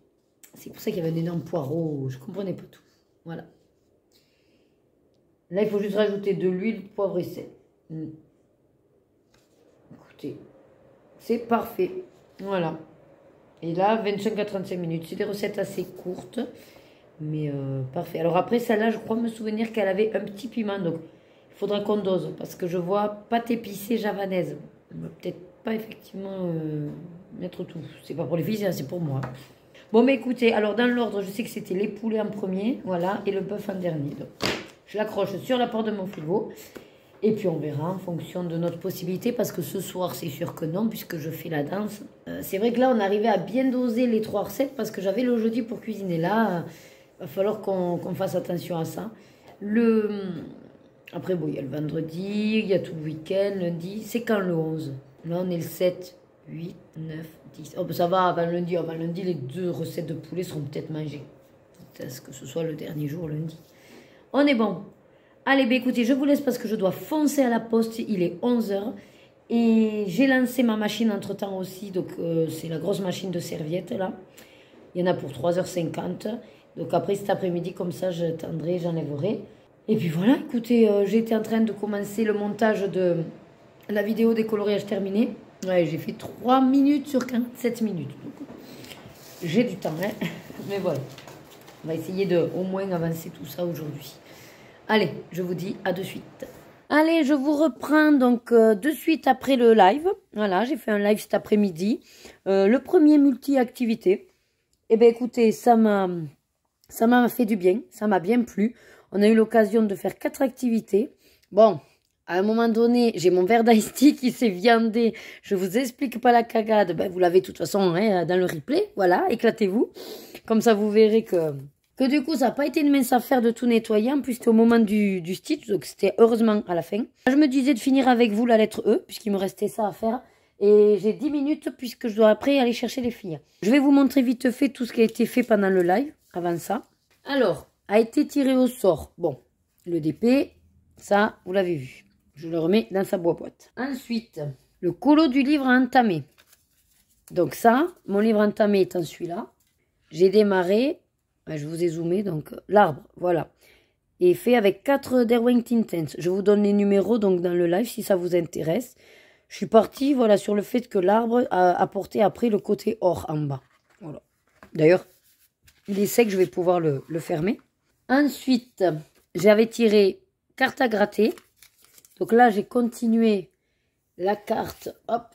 C'est pour ça qu'il y avait un énorme poireau, je comprenais pas tout. Voilà. Là, il faut juste rajouter de l'huile, poivre et sel. Écoutez, c'est parfait. Voilà. Et là, 25 à 35 minutes. C'est des recettes assez courtes, mais parfait. Alors après, celle-là, je crois me souvenir qu'elle avait un petit piment, donc il faudra qu'on dose, parce que je vois pâte épicée javanaise. On va peut-être pas effectivement mettre tout. C'est pas pour les filles, c'est pour moi. Bon, mais écoutez, alors dans l'ordre, je sais que c'était les poulets en premier, voilà, et le bœuf en dernier. Donc, je l'accroche sur la porte de mon frigo. Et puis on verra en fonction de notre possibilité, parce que ce soir c'est sûr que non, puisque je fais la danse. C'est vrai que là on arrivait à bien doser les 3 recettes, parce que j'avais le jeudi pour cuisiner. Là, il va falloir qu'on fasse attention à ça. Après, bon, il y a le vendredi, il y a tout le week-end, lundi. C'est quand le 11? Là on est le 7, 8, 9, 10. Oh, ben ça va, avant lundi, les 2 recettes de poulet seront peut-être mangées. Est-ce que ce soit le dernier jour, lundi? On est bon. Allez, bah écoutez, je vous laisse parce que je dois foncer à la poste. Il est 11 h. Et j'ai lancé ma machine entre-temps aussi. Donc, c'est la grosse machine de serviettes, là. Il y en a pour 3 h 50. Donc, après cet après-midi, comme ça, j'attendrai, j'enlèverai. Et puis voilà, écoutez, j'étais en train de commencer le montage de la vidéo des coloriages terminés. Ouais, j'ai fait 3 minutes sur 47 minutes. Donc, j'ai du temps, hein. Mais voilà. On va essayer de au moins avancer tout ça aujourd'hui. Allez, je vous dis à de suite. Allez, je vous reprends donc de suite après le live. Voilà, j'ai fait un live cet après-midi. Le premier multi-activité. Eh bien, écoutez, ça m'a fait du bien. Ça m'a bien plu. On a eu l'occasion de faire 4 activités. Bon, à un moment donné, j'ai mon verre d'ice tea qui s'est viandé. Je vous explique pas la cagade. Ben, vous l'avez de toute façon hein, dans le replay. Voilà, éclatez-vous. Comme ça, vous verrez que du coup, ça n'a pas été une mince affaire de tout nettoyer. En plus, c'était au moment du stitch, donc c'était heureusement à la fin. Je me disais de finir avec vous la lettre E, puisqu'il me restait ça à faire. Et j'ai 10 minutes, puisque je dois après aller chercher les filles. Je vais vous montrer vite fait tout ce qui a été fait pendant le live, avant ça. Alors, a été tiré au sort. Bon, le DP, ça, vous l'avez vu. Je le remets dans sa boîte. Ensuite, le colo du livre à entamer. Donc ça, mon livre entamé étant celui-là. J'ai démarré... Je vous ai zoomé, donc l'arbre, voilà. Et fait avec 4 Derwent Intense. Je vous donne les numéros donc dans le live si ça vous intéresse. Je suis partie voilà, sur le fait que l'arbre a apporté après le côté or en bas. Voilà. D'ailleurs, il est sec, je vais pouvoir le fermer. Ensuite, j'avais tiré carte à gratter. Donc là, j'ai continué la carte hop,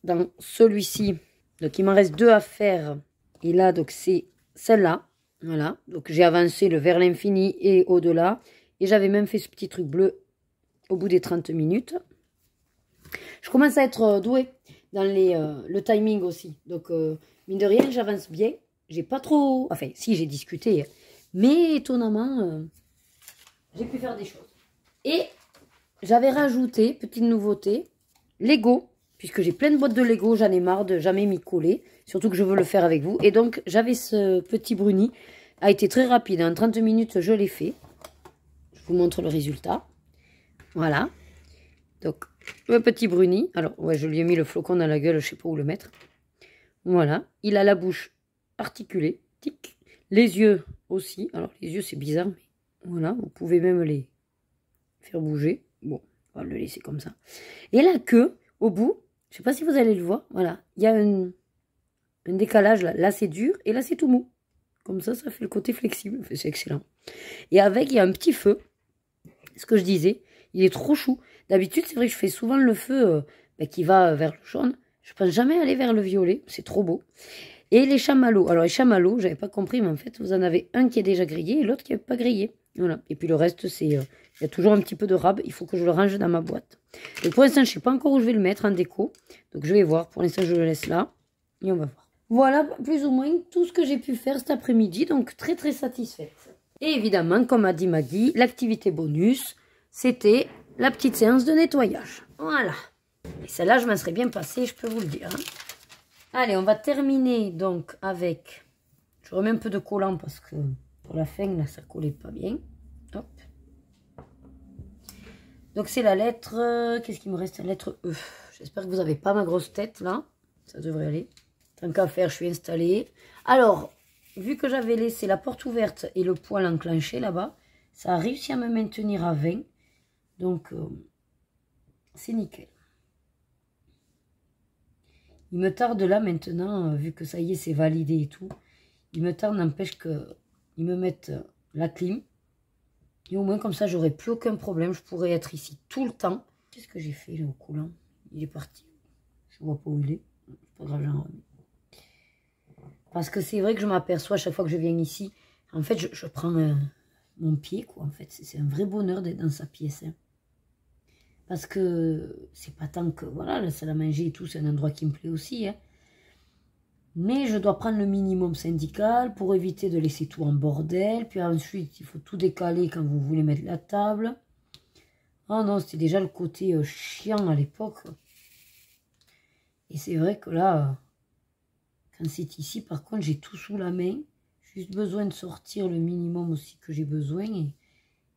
dans celui-ci. Donc il m'en reste 2 à faire. Et là, donc c'est celle-là. Voilà, donc j'ai avancé le vers l'infini et au-delà. Et j'avais même fait ce petit truc bleu au bout des 30 minutes. Je commence à être douée dans le timing aussi. Donc, mine de rien, j'avance bien. J'ai pas trop... Enfin, si, j'ai discuté. Mais étonnamment, j'ai pu faire des choses. Et j'avais rajouté, petite nouveauté, Lego. Puisque j'ai plein de boîtes de Lego, j'en ai marre de jamais m'y coller. Surtout que je veux le faire avec vous. Et donc, j'avais ce petit bruni. A été très rapide. En 30 minutes, je l'ai fait. Je vous montre le résultat. Voilà. Donc, le petit bruni. Alors, ouais, je lui ai mis le flocon dans la gueule. Je ne sais pas où le mettre. Voilà. Il a la bouche articulée. Tic. Les yeux aussi. Alors, les yeux, c'est bizarre. Mais voilà. Vous pouvez même les faire bouger. Bon, on va le laisser comme ça. Et la queue, au bout... Je ne sais pas si vous allez le voir. Voilà. Il y a un décalage là. Là, c'est dur et là, c'est tout mou. Comme ça, ça fait le côté flexible. Enfin, c'est excellent. Et avec, il y a un petit feu. Ce que je disais. Il est trop chou. D'habitude, c'est vrai que je fais souvent le feu qui va vers le jaune. Je ne pense jamais aller vers le violet. C'est trop beau. Et les chamallows. Alors, les chamallows, je n'avais pas compris, mais en fait, vous en avez un qui est déjà grillé et l'autre qui n'est pas grillé. Voilà. Et puis le reste, c'est... il y a toujours un petit peu de rab. Il faut que je le range dans ma boîte. Et pour l'instant, je ne sais pas encore où je vais le mettre en déco. Donc, je vais voir. Pour l'instant, je le laisse là. Et on va voir. Voilà, plus ou moins, tout ce que j'ai pu faire cet après-midi. Donc, très, très satisfaite. Et évidemment, comme a dit Maggie, l'activité bonus, c'était la petite séance de nettoyage. Voilà. Et celle-là, je m'en serais bien passée, je peux vous le dire. Hein. Allez, on va terminer donc avec... Je remets un peu de collant parce que pour la fin, là, ça collait pas bien. Hop. Donc, c'est la lettre... Qu'est-ce qu'il me reste? La lettre E. J'espère que vous n'avez pas ma grosse tête, là. Ça devrait aller. Tant qu'à faire, je suis installée. Alors, vu que j'avais laissé la porte ouverte et le poêle enclenché là-bas, ça a réussi à me maintenir à 20. Donc, c'est nickel. Il me tarde là maintenant, vu que ça y est, c'est validé et tout. Il me tarde, n'empêche qu'ils me mettent la clim. Et au moins, comme ça, j'aurai plus aucun problème. Je pourrai être ici tout le temps. Qu'est-ce que j'ai fait là au coulant? Il est parti. Je vois pas où il est. C'est pas grave, j'en remets. Parce que c'est vrai que je m'aperçois à chaque fois que je viens ici. En fait, je prends mon pied, quoi. En fait, c'est un vrai bonheur d'être dans sa pièce. Hein. Parce que c'est pas tant que, voilà, la salle à manger et tout, c'est un endroit qui me plaît aussi. Hein. Mais je dois prendre le minimum syndical pour éviter de laisser tout en bordel. Puis ensuite, il faut tout décaler quand vous voulez mettre la table. Oh non, c'était déjà le côté chiant à l'époque. Et c'est vrai que là, quand c'est ici, par contre, j'ai tout sous la main. Juste besoin de sortir le minimum aussi que j'ai besoin. Et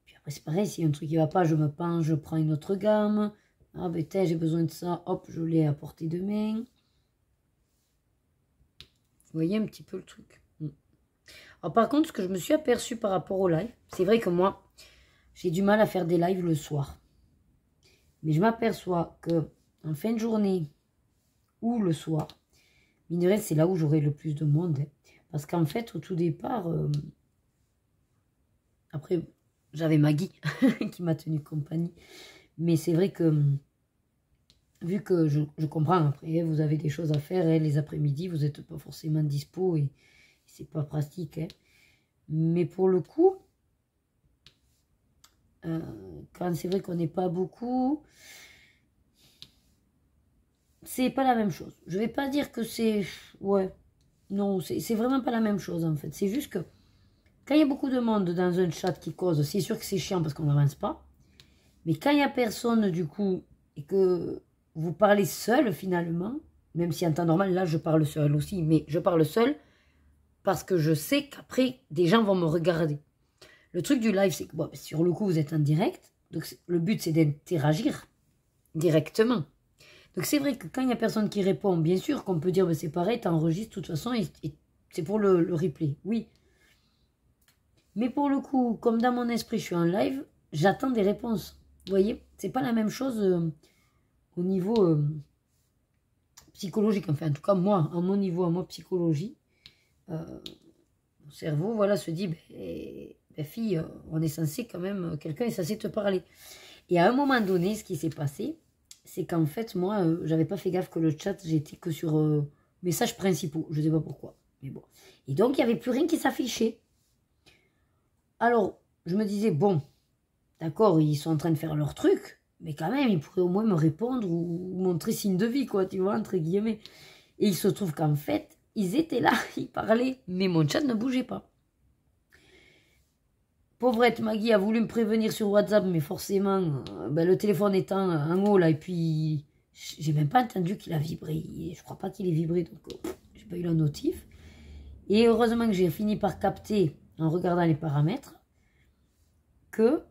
puis après, c'est pareil, s'il y a un truc qui ne va pas, je me penche, je prends une autre gamme. Ah ben, j'ai besoin de ça, hop, je l'ai à portée de main. Vous voyez un petit peu le truc. Alors par contre, ce que je me suis aperçu par rapport au live, c'est vrai que moi, j'ai du mal à faire des lives le soir. Mais je m'aperçois que en fin de journée ou le soir, mine c'est là où j'aurai le plus de monde. Hein. Parce qu'en fait, au tout départ, après, j'avais Maggie qui m'a tenu compagnie. Mais c'est vrai que, vu que je comprends, après, vous avez des choses à faire, hein, les après-midi, vous n'êtes pas forcément dispo et c'est pas pratique. Hein. Mais pour le coup, quand c'est vrai qu'on n'est pas beaucoup, c'est pas la même chose. Je vais pas dire que c'est... Ouais, non, c'est vraiment pas la même chose en fait. C'est juste que quand il y a beaucoup de monde dans un chat qui cause, c'est sûr que c'est chiant parce qu'on n'avance pas. Mais quand il n'y a personne du coup, et que vous parlez seul finalement, même si en temps normal, là je parle seul aussi, mais je parle seul parce que je sais qu'après, des gens vont me regarder. Le truc du live, c'est que bon, sur le coup, vous êtes en direct. Donc, le but, c'est d'interagir directement. Donc, c'est vrai que quand il n'y a personne qui répond, bien sûr qu'on peut dire, ben, c'est pareil, tu enregistres de toute façon, et c'est pour le replay. Oui. Mais pour le coup, comme dans mon esprit, je suis en live, j'attends des réponses. Vous voyez, c'est pas la même chose au niveau psychologique. Enfin, en tout cas, moi, à mon niveau, à moi, psychologie, mon cerveau, voilà, se dit, fille, on est censé quand même, quelqu'un est censé te parler. Et à un moment donné, ce qui s'est passé, c'est qu'en fait, moi, j'avais pas fait gaffe que le chat, j'étais que sur messages principaux. Je sais pas pourquoi, mais bon. Et donc, il n'y avait plus rien qui s'affichait. Alors, je me disais, bon, d'accord, ils sont en train de faire leur truc, mais quand même, ils pourraient au moins me répondre ou montrer signe de vie, quoi, tu vois, entre guillemets. Et il se trouve qu'en fait, ils étaient là, ils parlaient, mais mon chat ne bougeait pas. Pauvrette Maggie a voulu me prévenir sur WhatsApp, mais forcément, le téléphone étant en haut là, et puis j'ai même pas entendu qu'il a vibré. Je crois pas qu'il ait vibré, donc j'ai pas eu la notif. Et heureusement que j'ai fini par capter, en regardant les paramètres, que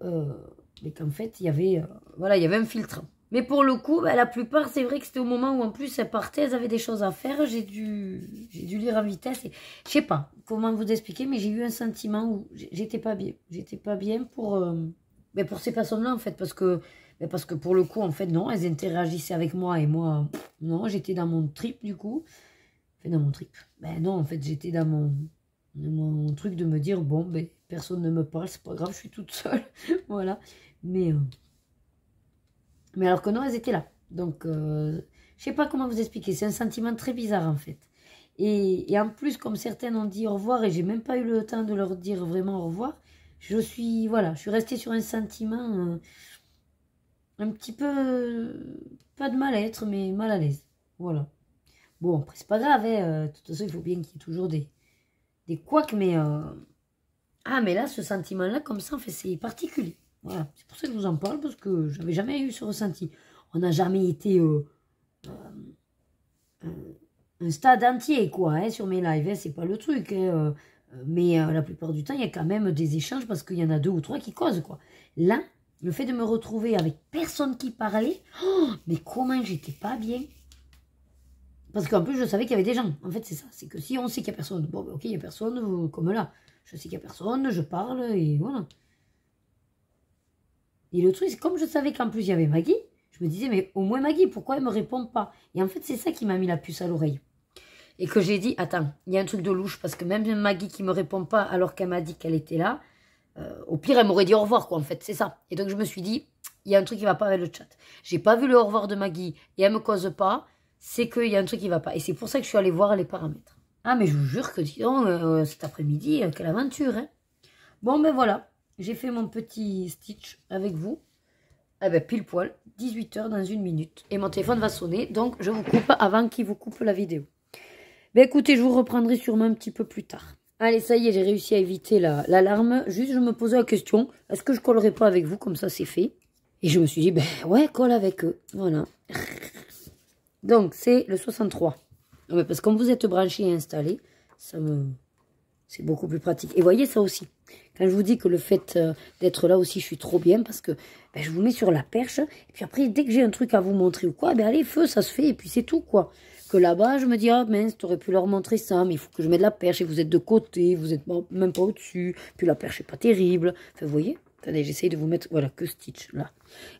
qu'en fait, il y avait voilà, il y avait un filtre. Mais pour le coup, la plupart, c'est vrai que c'était au moment où en plus elles partaient, elles avaient des choses à faire. J'ai dû lire en vitesse. Et je sais pas comment vous expliquer, mais j'ai eu un sentiment où j'étais pas bien. J'étais pas bien pour ces personnes-là en fait, parce que pour le coup, en fait, non, elles interagissaient avec moi et moi, non, j'étais dans mon trip du coup. Enfin, dans mon trip. Non, en fait, j'étais dans mon truc de me dire, bon, personne ne me parle, c'est pas grave, je suis toute seule. Voilà. Mais alors que non, elles étaient là. Donc, je sais pas comment vous expliquer. C'est un sentiment très bizarre, en fait. Et en plus, comme certaines ont dit au revoir, et j'ai même pas eu le temps de leur dire vraiment au revoir, je suis restée sur un sentiment un petit peu, pas de mal-être, mais mal à l'aise. Voilà. Bon, après, c'est pas grave, hein. De toute façon, il faut bien qu'il y ait toujours des couacs, mais... Ah, mais là, ce sentiment-là, comme ça, en fait, c'est particulier. Voilà, c'est pour ça que je vous en parle, parce que j'avais jamais eu ce ressenti. on n'a jamais été un stade entier, quoi, hein, sur mes lives. Hein, c'est pas le truc. Hein, mais la plupart du temps, il y a quand même des échanges parce qu'il y en a 2 ou 3 qui causent, quoi. Là, le fait de me retrouver avec personne qui parlait, oh, mais comment j'étais pas bien. Parce qu'en plus, je savais qu'il y avait des gens. En fait, c'est ça. C'est que si on sait qu'il n'y a personne, bon, ok, il n'y a personne, comme là. Je sais qu'il n'y a personne, je parle, et voilà. Et le truc, c'est comme je savais qu'en plus, il y avait Maggie, je me disais, mais au moins Maggie, pourquoi elle ne me répond pas? Et en fait, c'est ça qui m'a mis la puce à l'oreille. Et que j'ai dit, attends, il y a un truc de louche, parce que même Maggie qui ne me répond pas alors qu'elle m'a dit qu'elle était là, au pire, elle m'aurait dit au revoir, quoi, en fait, c'est ça. Et donc, je me suis dit, il y a un truc qui ne va pas avec le chat. J'ai pas vu le au revoir de Maggie, et elle ne me cause pas, c'est qu'il y a un truc qui ne va pas. Et c'est pour ça que je suis allée voir les paramètres. Ah, mais je vous jure que, dis donc, cet après-midi, quelle aventure, hein. Bon, ben voilà, j'ai fait mon petit stitch avec vous. Eh ben, pile poil, 18 h dans 1 minute. Et mon téléphone va sonner, donc je vous coupe avant qu'il vous coupe la vidéo. Ben écoutez, je vous reprendrai sûrement un petit peu plus tard. Allez, ça y est, j'ai réussi à éviter l'alarme. Juste, je me posais la question, est-ce que je collerai pas avec vous, comme ça c'est fait? Et je me suis dit, ben ouais, colle avec eux, voilà. Donc, c'est le 63. Ouais, parce que comme vous êtes branché et installé, c'est beaucoup plus pratique. Et voyez ça aussi. Quand je vous dis que le fait d'être là aussi, je suis trop bien parce que ben, je vous mets sur la perche. Et puis après, dès que j'ai un truc à vous montrer ou quoi, ben allez, feu, ça se fait. Et puis c'est tout, quoi. Que là-bas, je me dis, ah mince, t'aurais pu leur montrer ça, mais il faut que je mette la perche. Et vous êtes de côté, vous êtes même pas au-dessus. Puis la perche est pas terrible. Enfin, vous voyez. Attendez, j'essaye de vous mettre, voilà, que Stitch, là.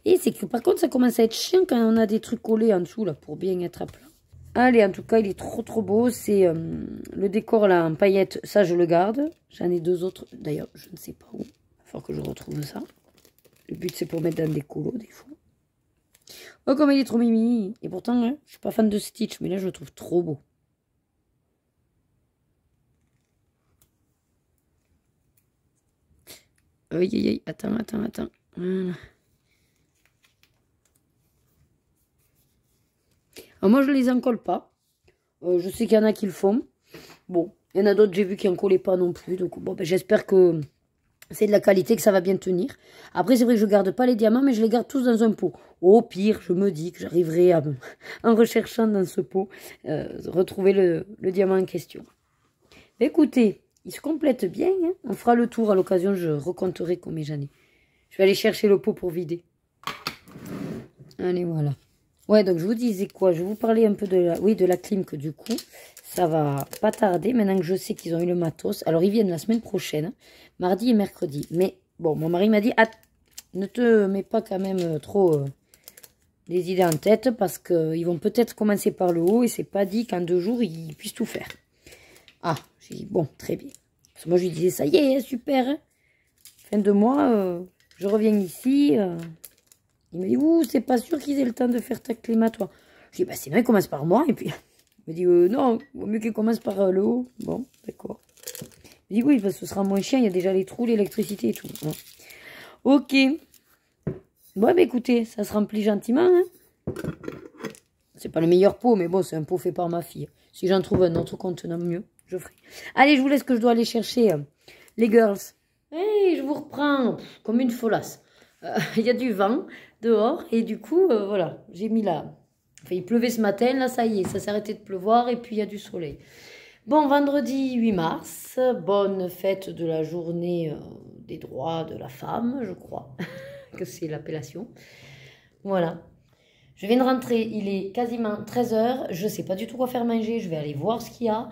Et c'est que par contre, ça commence à être chiant quand on a des trucs collés en dessous, là, pour bien être à plat. Allez, en tout cas, il est trop beau. C'est le décor là en paillettes. Ça, je le garde. J'en ai 2 autres. D'ailleurs, je ne sais pas où. Il va falloir que je retrouve ça. Le but, c'est pour mettre dans des colos, des fois. Oh, comme il est trop mimi. Et pourtant, hein, je suis pas fan de Stitch, mais là, je le trouve trop beau. Aïe, aïe, aïe. Attends. Voilà. Alors, moi, je les en colle pas. Je sais qu'il y en a qui le font. Bon, il y en a d'autres, j'ai vu qui en collaient pas non plus. Donc, bon, ben, j'espère que c'est de la qualité, que ça va bien tenir. Après, c'est vrai que je garde pas les diamants, mais je les garde tous dans un pot. Au pire, je me dis que j'arriverai à, en recherchant dans ce pot, retrouver le diamant en question. Mais écoutez, il se complète bien. Hein. On fera le tour à l'occasion, je recompterai combien j'en ai. Je vais aller chercher le pot pour vider. Allez, voilà. Ouais, donc je vous disais quoi? Je vais vous parler un peu de la clim, que du coup, ça va pas tarder. Maintenant que je sais qu'ils ont eu le matos. Alors, ils viennent la semaine prochaine, mardi et mercredi. Mais bon, mon mari m'a dit, ah, ne te mets pas quand même trop les idées en tête parce qu'ils vont peut-être commencer par le haut et c'est pas dit qu'en 2 jours, ils puissent tout faire. Ah, j'ai dit, bon, très bien. Parce que moi, je lui disais, ça y est, super. Hein. Fin de mois, je reviens ici. Il me dit, ouh, c'est pas sûr qu'ils aient le temps de faire ta clim à toi. Je dis, bah sinon, ils commencent par moi. Et puis, il me dit, non, il vaut mieux qu'ils commencent par le haut. Bon, d'accord. Il me dit, oui, parce que ce sera moins chiant. Il y a déjà les trous, l'électricité et tout. Hein. Ok. Bon, bah écoutez, ça se remplit gentiment. Hein. C'est pas le meilleur pot, mais bon, c'est un pot fait par ma fille. Si j'en trouve un autre contenant mieux, je ferai. Allez, je vous laisse que je dois aller chercher les girls. Hey, je vous reprends comme une folasse. Il y a du vent dehors et du coup, voilà, j'ai mis là. Enfin, il pleuvait ce matin, là, ça y est, ça s'est arrêté de pleuvoir et puis il y a du soleil. Bon, vendredi 8 mars, bonne fête de la journée des droits de la femme, je crois que c'est l'appellation. Voilà. Je viens de rentrer, il est quasiment 13 h, je ne sais pas du tout quoi faire manger, je vais aller voir ce qu'il y a.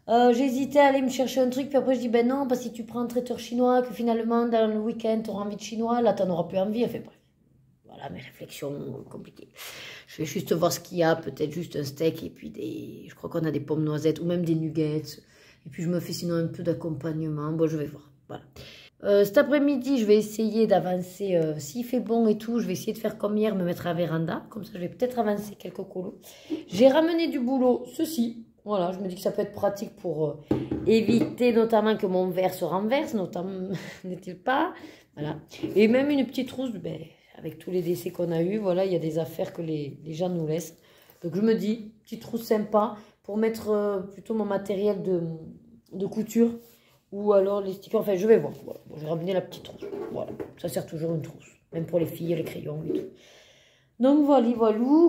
J'hésitais à aller me chercher un truc, puis après je dis, ben non, parce que si tu prends un traiteur chinois, que finalement dans le week-end tu auras envie de chinois, là tu n'en auras plus envie. Enfin bref, voilà mes réflexions compliquées. Je vais juste voir ce qu'il y a, peut-être juste un steak et puis je crois qu'on a des pommes noisettes ou même des nuggets. Et puis je me fais sinon un peu d'accompagnement, bon je vais voir, voilà. Cet après-midi, je vais essayer d'avancer, s'il fait bon et tout, je vais essayer de faire comme hier, me mettre à la véranda, comme ça je vais peut-être avancer quelques colos. J'ai ramené du boulot, ceci. Voilà, je me dis que ça peut être pratique pour éviter notamment que mon verre se renverse, notamment, n'est-il pas? Voilà. Et même une petite trousse, ben, avec tous les décès qu'on a eu, voilà, il y a des affaires que les gens nous laissent. Donc je me dis, petite trousse sympa pour mettre plutôt mon matériel de couture ou alors les stickers. Enfin, je vais voir. Voilà. Bon, je vais ramener la petite trousse. Voilà, ça sert toujours une trousse, même pour les filles, les crayons et tout. Donc voilà,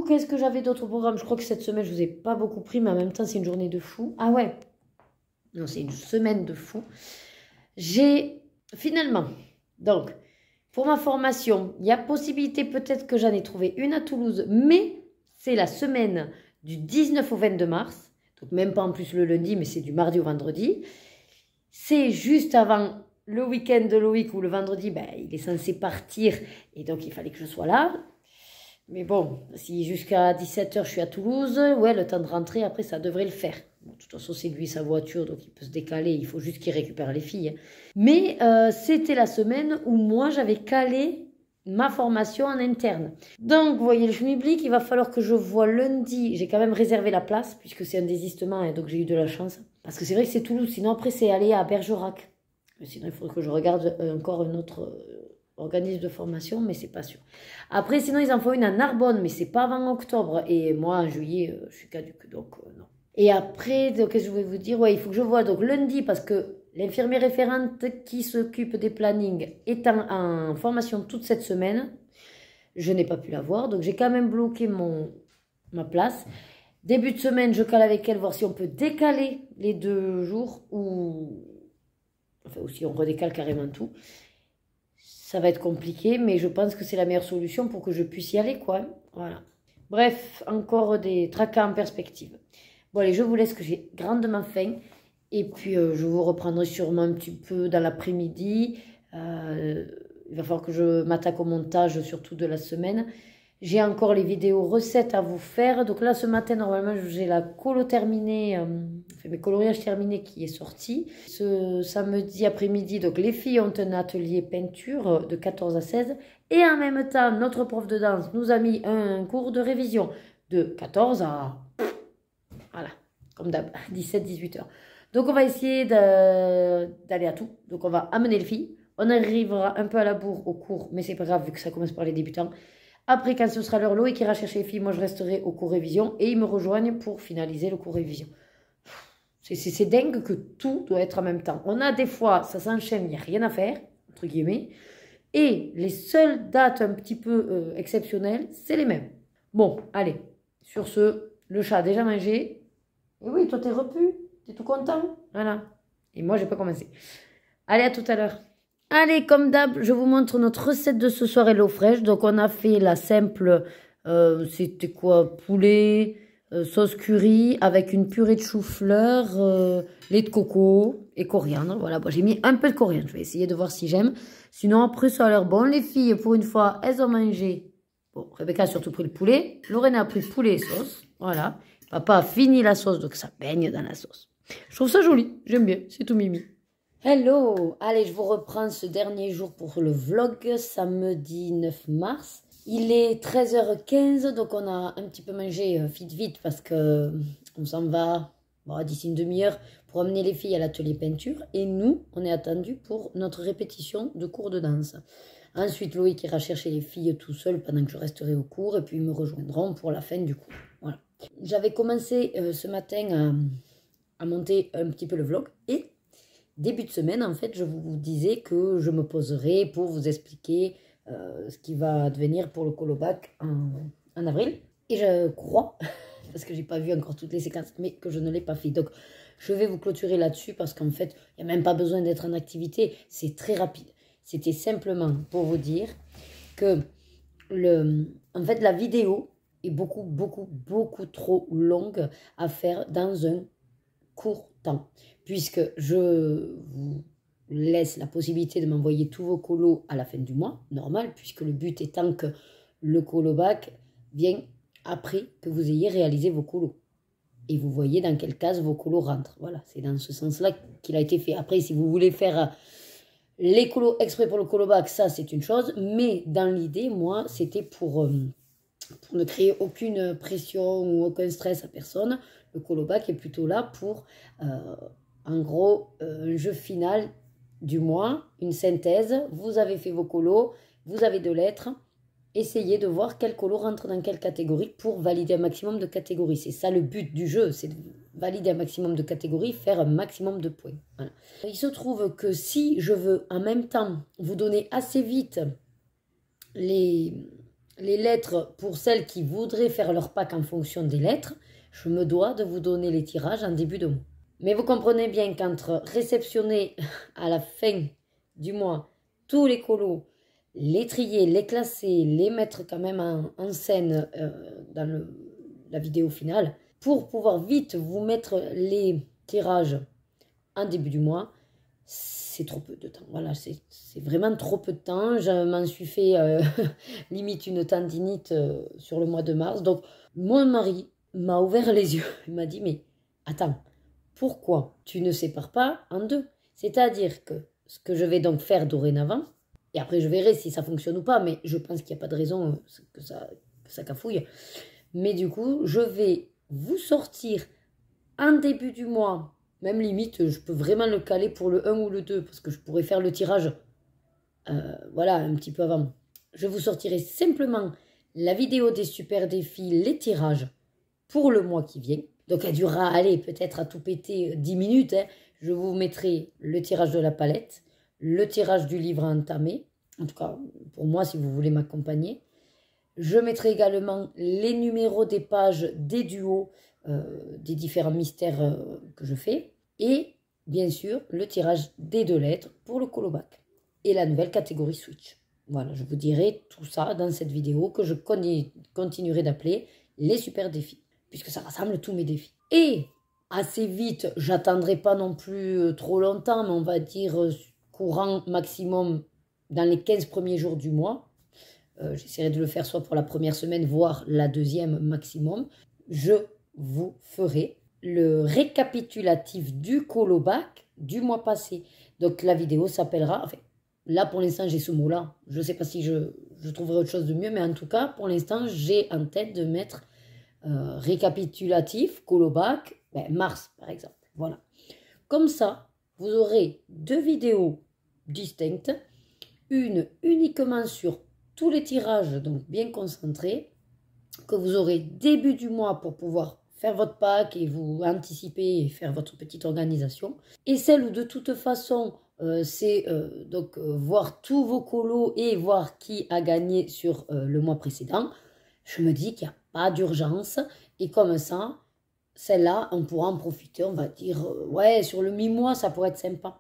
qu'est-ce que j'avais d'autres programmes? Je crois que cette semaine, je vous ai pas beaucoup pris, mais en même temps, c'est une journée de fou. Ah ouais, non, c'est une semaine de fou. J'ai finalement, donc, pour ma formation, il y a possibilité peut-être que j'en ai trouvé une à Toulouse, mais c'est la semaine du 19 au 22 mars, donc même pas en plus le lundi, mais c'est du mardi au vendredi. C'est juste avant le week-end de Loïc où le vendredi, ben, il est censé partir et donc il fallait que je sois là. Mais bon, si jusqu'à 17 h je suis à Toulouse, ouais, le temps de rentrer, après ça devrait le faire. Bon, de toute façon, c'est lui, sa voiture, donc il peut se décaler, il faut juste qu'il récupère les filles. Mais c'était la semaine où moi, j'avais calé ma formation en interne. Donc, vous voyez le schmilblick, il va falloir que je voie lundi. J'ai quand même réservé la place, puisque c'est un désistement, et donc j'ai eu de la chance. Parce que c'est vrai que c'est Toulouse, sinon après c'est aller à Bergerac. Sinon, il faudrait que je regarde encore un autre organisme de formation, mais c'est pas sûr. Après, sinon, ils en font une à Narbonne, mais c'est pas avant octobre. Et moi, en juillet, je suis caduque, donc non. Et après, qu'est-ce que je voulais vous dire? Ouais, il faut que je voie donc lundi, parce que l'infirmière référente qui s'occupe des plannings est en formation toute cette semaine. Je n'ai pas pu la voir, donc j'ai quand même bloqué ma place. Début de semaine, je cale avec elle, voir si on peut décaler les 2 jours, ou enfin, ou si on redécale carrément tout. Ça va être compliqué, mais je pense que c'est la meilleure solution pour que je puisse y aller, quoi. Voilà. Bref, encore des tracas en perspective. Bon, allez, je vous laisse que j'ai grandement faim. Et puis, je vous reprendrai sûrement un petit peu dans l'après-midi. Il va falloir que je m'attaque au montage, surtout de la semaine. J'ai encore les vidéos recettes à vous faire. Donc là, ce matin, normalement, j'ai la colo terminée, enfin, mes coloriages terminés qui est sorti. Ce samedi après-midi, donc les filles ont un atelier peinture de 14 à 16. Et en même temps, notre prof de danse nous a mis un cours de révision de 14 à... Voilà, comme d'hab, 17-18 heures. Donc on va essayer d'aller à tout. Donc on va amener les filles. On arrivera un peu à la bourre au cours, mais c'est pas grave vu que ça commence par les débutants. Après, quand ce sera leur lot et qu'il ira chercher les filles, moi je resterai au cours révision et ils me rejoignent pour finaliser le cours révision. C'est dingue que tout doit être en même temps. On a des fois, ça s'enchaîne, il n'y a rien à faire, entre guillemets. Et les seules dates un petit peu exceptionnelles, c'est les mêmes. Bon, allez, sur ce, le chat a déjà mangé. Et oui, toi t'es repu, t'es tout content. Voilà. Et moi, j'ai pas commencé. Allez, à tout à l'heure. Allez, comme d'hab, je vous montre notre recette de ce soir Hello Fresh. Donc, on a fait la simple, c'était quoi? Poulet, sauce curry avec une purée de chou-fleur, lait de coco et coriandre. Voilà, bon, j'ai mis un peu de coriandre. Je vais essayer de voir si j'aime. Sinon, après, ça a l'air bon. Les filles, pour une fois, elles ont mangé. Bon, Rebecca a surtout pris le poulet. Lorena a pris le poulet et sauce. Voilà. Papa a fini la sauce, donc ça baigne dans la sauce. Je trouve ça joli. J'aime bien. C'est tout mimi. Hello! Allez, je vous reprends ce dernier jour pour le vlog, samedi 9 mars. Il est 13h15, donc on a un petit peu mangé vite parce que on s'en va d'ici une demi-heure pour emmener les filles à l'atelier peinture. Et nous, on est attendus pour notre répétition de cours de danse. Ensuite, Loïc ira chercher les filles tout seul pendant que je resterai au cours et puis ils me rejoindront pour la fin du cours. Voilà. J'avais commencé ce matin à monter un petit peu le vlog et... Début de semaine, en fait, je vous disais que je me poserai pour vous expliquer ce qui va advenir pour le colobac en avril. Et je crois, parce que j'ai pas vu encore toutes les séquences, mais que je ne l'ai pas fait. Donc, je vais vous clôturer là-dessus parce qu'en fait, il n'y a même pas besoin d'être en activité. C'est très rapide. C'était simplement pour vous dire que en fait, la vidéo est beaucoup trop longue à faire dans un court temps. Puisque je vous laisse la possibilité de m'envoyer tous vos colos à la fin du mois, normal, puisque le but étant que le colobac vient après que vous ayez réalisé vos colos. Et vous voyez dans quelle case vos colos rentrent. Voilà, c'est dans ce sens-là qu'il a été fait. Après, si vous voulez faire les colos exprès pour le colobac, ça c'est une chose, mais dans l'idée, moi, c'était pour ne créer aucune pression ou aucun stress à personne. Le colobac est plutôt là pour... en gros, un jeu final du mois, une synthèse. Vous avez fait vos colos, vous avez 2 lettres. Essayez de voir quel colo rentre dans quelle catégorie pour valider un maximum de catégories. C'est ça le but du jeu, c'est de valider un maximum de catégories, faire un maximum de points. Voilà. Il se trouve que si je veux en même temps vous donner assez vite les les lettres pour celles qui voudraient faire leur pack en fonction des lettres. Je me dois de vous donner les tirages en début de mois. Mais vous comprenez bien qu'entre réceptionner à la fin du mois tous les colos, les trier, les classer, les mettre quand même en scène dans la vidéo finale, pour pouvoir vite vous mettre les tirages en début du mois, c'est trop peu de temps. Voilà, c'est vraiment trop peu de temps. Je m'en suis fait limite une tendinite sur le mois de mars. Donc, mon mari m'a ouvert les yeux. Il m'a dit, mais attends, pourquoi tu ne sépares pas en deux? C'est-à-dire que ce que je vais donc faire dorénavant, et après je verrai si ça fonctionne ou pas, mais je pense qu'il n'y a pas de raison que ça cafouille. Mais du coup, je vais vous sortir en début du mois, même limite, je peux vraiment le caler pour le 1 ou le 2, parce que je pourrais faire le tirage, voilà, un petit peu avant. Je vous sortirai simplement la vidéo des super défis, les tirages, pour le mois qui vient. Donc elle durera, allez, peut-être à tout péter 10 minutes. Hein. Je vous mettrai le tirage de la palette, le tirage du livre à entamer, en tout cas pour moi si vous voulez m'accompagner. Je mettrai également les numéros des pages des duos, des différents mystères que je fais. Et bien sûr, le tirage des 2 lettres pour le colobac. Et la nouvelle catégorie Switch. Voilà, je vous dirai tout ça dans cette vidéo que je continuerai d'appeler les super défis. Puisque ça rassemble tous mes défis. Et assez vite, j'attendrai pas non plus trop longtemps, mais on va dire courant maximum dans les 15 premiers jours du mois. J'essaierai de le faire soit pour la première semaine, voire la deuxième maximum. Je vous ferai le récapitulatif du colobac du mois passé. Donc la vidéo s'appellera, enfin, là pour l'instant j'ai ce mot-là. Je ne sais pas si je trouverai autre chose de mieux, mais en tout cas pour l'instant j'ai en tête de mettre récapitulatif, colobac, mars par exemple. Voilà. Comme ça, vous aurez 2 vidéos distinctes, une uniquement sur tous les tirages, donc bien concentrés, que vous aurez début du mois pour pouvoir faire votre pack et vous anticiper et faire votre petite organisation. Et celle où de toute façon, c'est donc voir tous vos colos et voir qui a gagné sur le mois précédent. Je me dis qu'il n'y a pas d'urgence. Et comme ça, celle-là, on pourra en profiter. On va dire, ouais, sur le mi-mois, ça pourrait être sympa.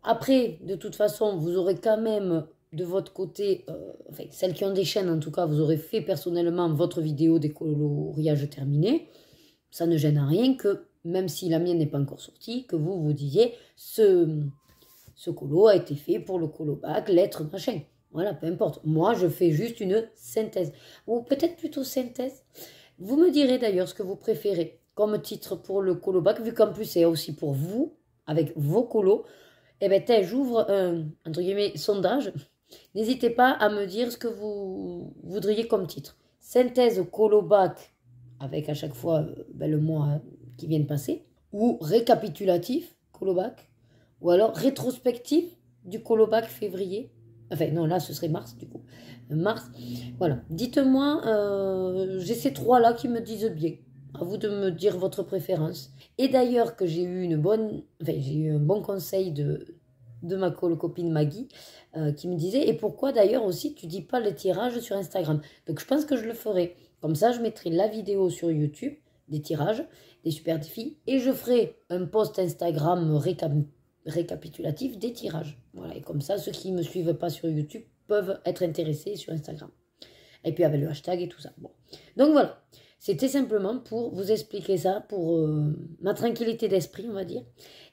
Après, de toute façon, vous aurez quand même de votre côté, enfin, celles qui ont des chaînes en tout cas, vous aurez fait personnellement votre vidéo des coloriages terminés. Ça ne gêne à rien que, même si la mienne n'est pas encore sortie, que vous vous disiez, ce colo a été fait pour le colobac, lettre, machin. Voilà, peu importe. Moi, je fais juste une synthèse. Ou peut-être plutôt synthèse. Vous me direz d'ailleurs ce que vous préférez comme titre pour le colobac, vu qu'en plus c'est aussi pour vous, avec vos colos. Eh bien, j'ouvre un, entre guillemets, sondage. N'hésitez pas à me dire ce que vous voudriez comme titre. Synthèse colobac, avec à chaque fois le mois qui vient de passer. Ou récapitulatif, colobac. Ou alors rétrospectif du colobac février. Enfin, non, là, ce serait mars, du coup. Mars. Voilà. Dites-moi, j'ai ces 3 là qui me disent bien. À vous de me dire votre préférence. Et d'ailleurs, que j'ai eu j'ai eu un bon conseil de ma copine Maggie, qui me disait, et pourquoi d'ailleurs aussi tu dis pas le tirage sur Instagram? Donc je pense que je le ferai. Comme ça, je mettrai la vidéo sur YouTube, des tirages, des super défis, et je ferai un post Instagram récapitulatif des tirages. Voilà, et comme ça, ceux qui ne me suivent pas sur YouTube peuvent être intéressés sur Instagram. Et puis avec le hashtag et tout ça. Bon. Donc voilà, c'était simplement pour vous expliquer ça, pour ma tranquillité d'esprit, on va dire.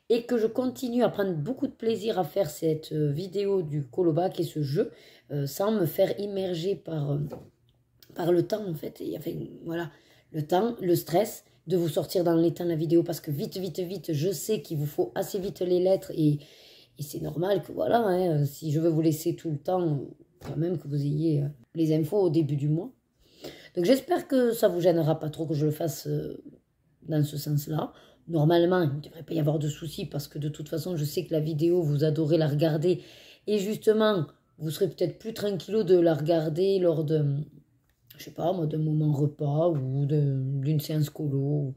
Et que je continue à prendre beaucoup de plaisir à faire cette vidéo du colobac et ce jeu, sans me faire immerger par le temps, en fait. Et, enfin, voilà, le temps, le stress de vous sortir dans les temps la vidéo, parce que vite, je sais qu'il vous faut assez vite les lettres, et c'est normal que, voilà, hein, si je veux vous laisser tout le temps, quand même que vous ayez les infos au début du mois. Donc j'espère que ça vous gênera pas trop que je le fasse dans ce sens-là. Normalement, il ne devrait pas y avoir de soucis, parce que de toute façon, je sais que la vidéo, vous adorez la regarder. Et justement, vous serez peut-être plus tranquillou de la regarder lors de, je sais pas moi, d'un moment repas ou d'une séance colo.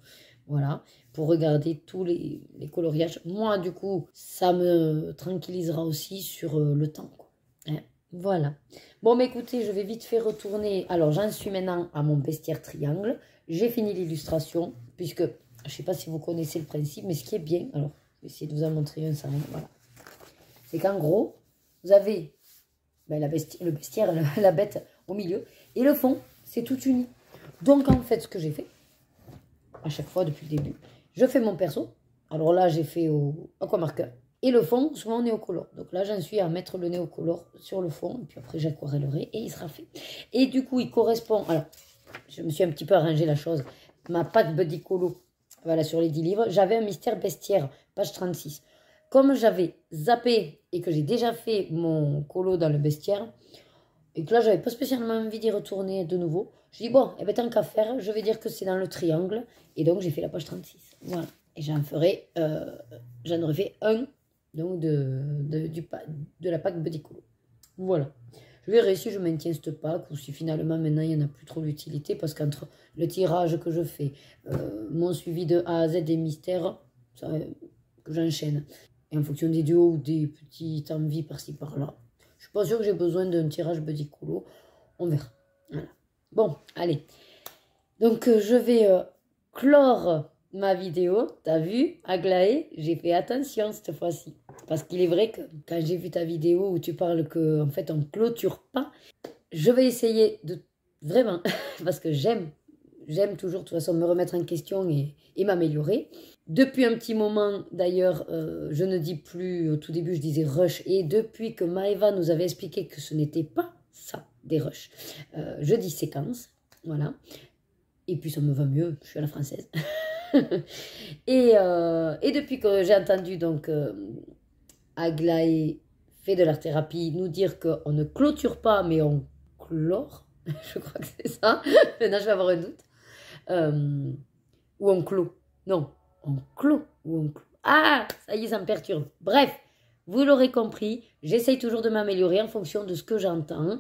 Voilà, pour regarder tous les coloriages. Moi, du coup, ça me tranquillisera aussi sur le temps, quoi. Hein. Voilà. Bon, mais écoutez, je vais vite fait retourner. Alors, j'en suis maintenant à mon bestiaire triangle. J'ai fini l'illustration, puisque, je ne sais pas si vous connaissez le principe, mais ce qui est bien, alors, je vais essayer de vous en montrer un, ça, voilà. C'est qu'en gros, vous avez ben, le bestiaire, la bête au milieu, et le fond, c'est tout uni. Donc, en fait, ce que j'ai fait, à chaque fois depuis le début, je fais mon perso. Alors là, j'ai fait au aquamarqueur. Et le fond, souvent au néocolore. Donc là, j'en suis à mettre le néocolore sur le fond. Et puis après, j'aquarellerai et il sera fait. Et du coup, il correspond... Alors, je me suis un petit peu arrangé la chose. Ma pack Buddy Colo, voilà, sur les 10 livres. J'avais un mystère bestiaire, page 36. Comme j'avais zappé et que j'ai déjà fait mon colo dans le bestiaire, et que là, j'avais pas spécialement envie d'y retourner de nouveau, je dis, bon, eh ben, tant qu'à faire, je vais dire que c'est dans le triangle. Et donc, j'ai fait la page 36. Voilà. Et j'en aurais fait un donc de la pack Buddy Colo. Voilà. Je verrai si je maintiens cette pack ou si finalement maintenant il n'y en a plus trop d'utilité parce qu'entre le tirage que je fais, mon suivi de A à Z des mystères, ça, que j'enchaîne, et en fonction des duos ou des petites envies par-ci par-là, je suis pas sûre que j'ai besoin d'un tirage Buddy Colo. On verra. Voilà. Bon, allez. Donc je vais clore ma vidéo. T'as vu, Aglaé, j'ai fait attention cette fois-ci. Parce qu'il est vrai que quand j'ai vu ta vidéo où tu parles qu'en fait on ne clôture pas, je vais essayer de vraiment, parce que j'aime toujours de toute façon me remettre en question et m'améliorer. Depuis un petit moment d'ailleurs, je ne dis plus, au tout début je disais rush, et depuis que Maëva nous avait expliqué que ce n'était pas ça, des rushs, je dis séquence, voilà. Et puis ça me va mieux, je suis à la française. et depuis que j'ai entendu donc Aglaé fait de l'art-thérapie nous dire qu'on ne clôture pas mais on clore, je crois que c'est ça, maintenant je vais avoir un doute, ou on clôt, non, on clôt ou on clôt, ah ça y est ça me perturbe, bref, vous l'aurez compris, j'essaye toujours de m'améliorer en fonction de ce que j'entends,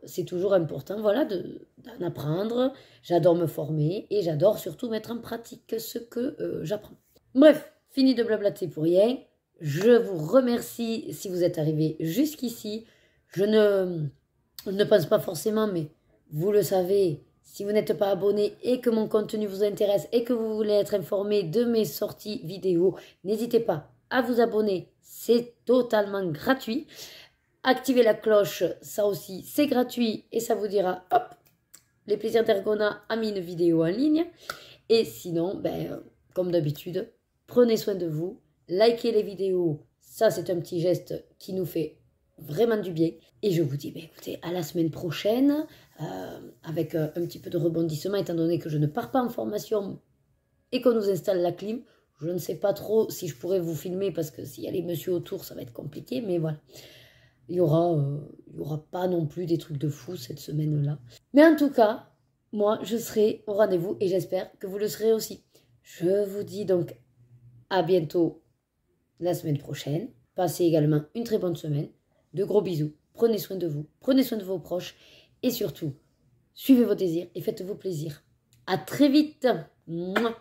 c'est toujours important, voilà, d'en apprendre, j'adore me former et j'adore surtout mettre en pratique ce que j'apprends. Bref, fini de blablater pour rien. Je vous remercie si vous êtes arrivé jusqu'ici. Je ne pense pas forcément, mais vous le savez, si vous n'êtes pas abonné et que mon contenu vous intéresse et que vous voulez être informé de mes sorties vidéo, n'hésitez pas à vous abonner, c'est totalement gratuit. Activez la cloche, ça aussi c'est gratuit et ça vous dira, hop, les plaisirs d'Ergona a mis une vidéo en ligne. Et sinon, ben, comme d'habitude, prenez soin de vous. Likez les vidéos, ça c'est un petit geste qui nous fait vraiment du bien. Et je vous dis, bah, écoutez, à la semaine prochaine, avec un petit peu de rebondissement, étant donné que je ne pars pas en formation et qu'on nous installe la clim. Je ne sais pas trop si je pourrais vous filmer parce que s'il y a les messieurs autour, ça va être compliqué, mais voilà. Il y aura pas non plus des trucs de fou cette semaine-là. Mais en tout cas, moi, je serai au rendez-vous et j'espère que vous le serez aussi. Je vous dis donc à bientôt la semaine prochaine. Passez également une très bonne semaine. De gros bisous. Prenez soin de vous. Prenez soin de vos proches. Et surtout, suivez vos désirs et faites-vous plaisir. À très vite. Mouah.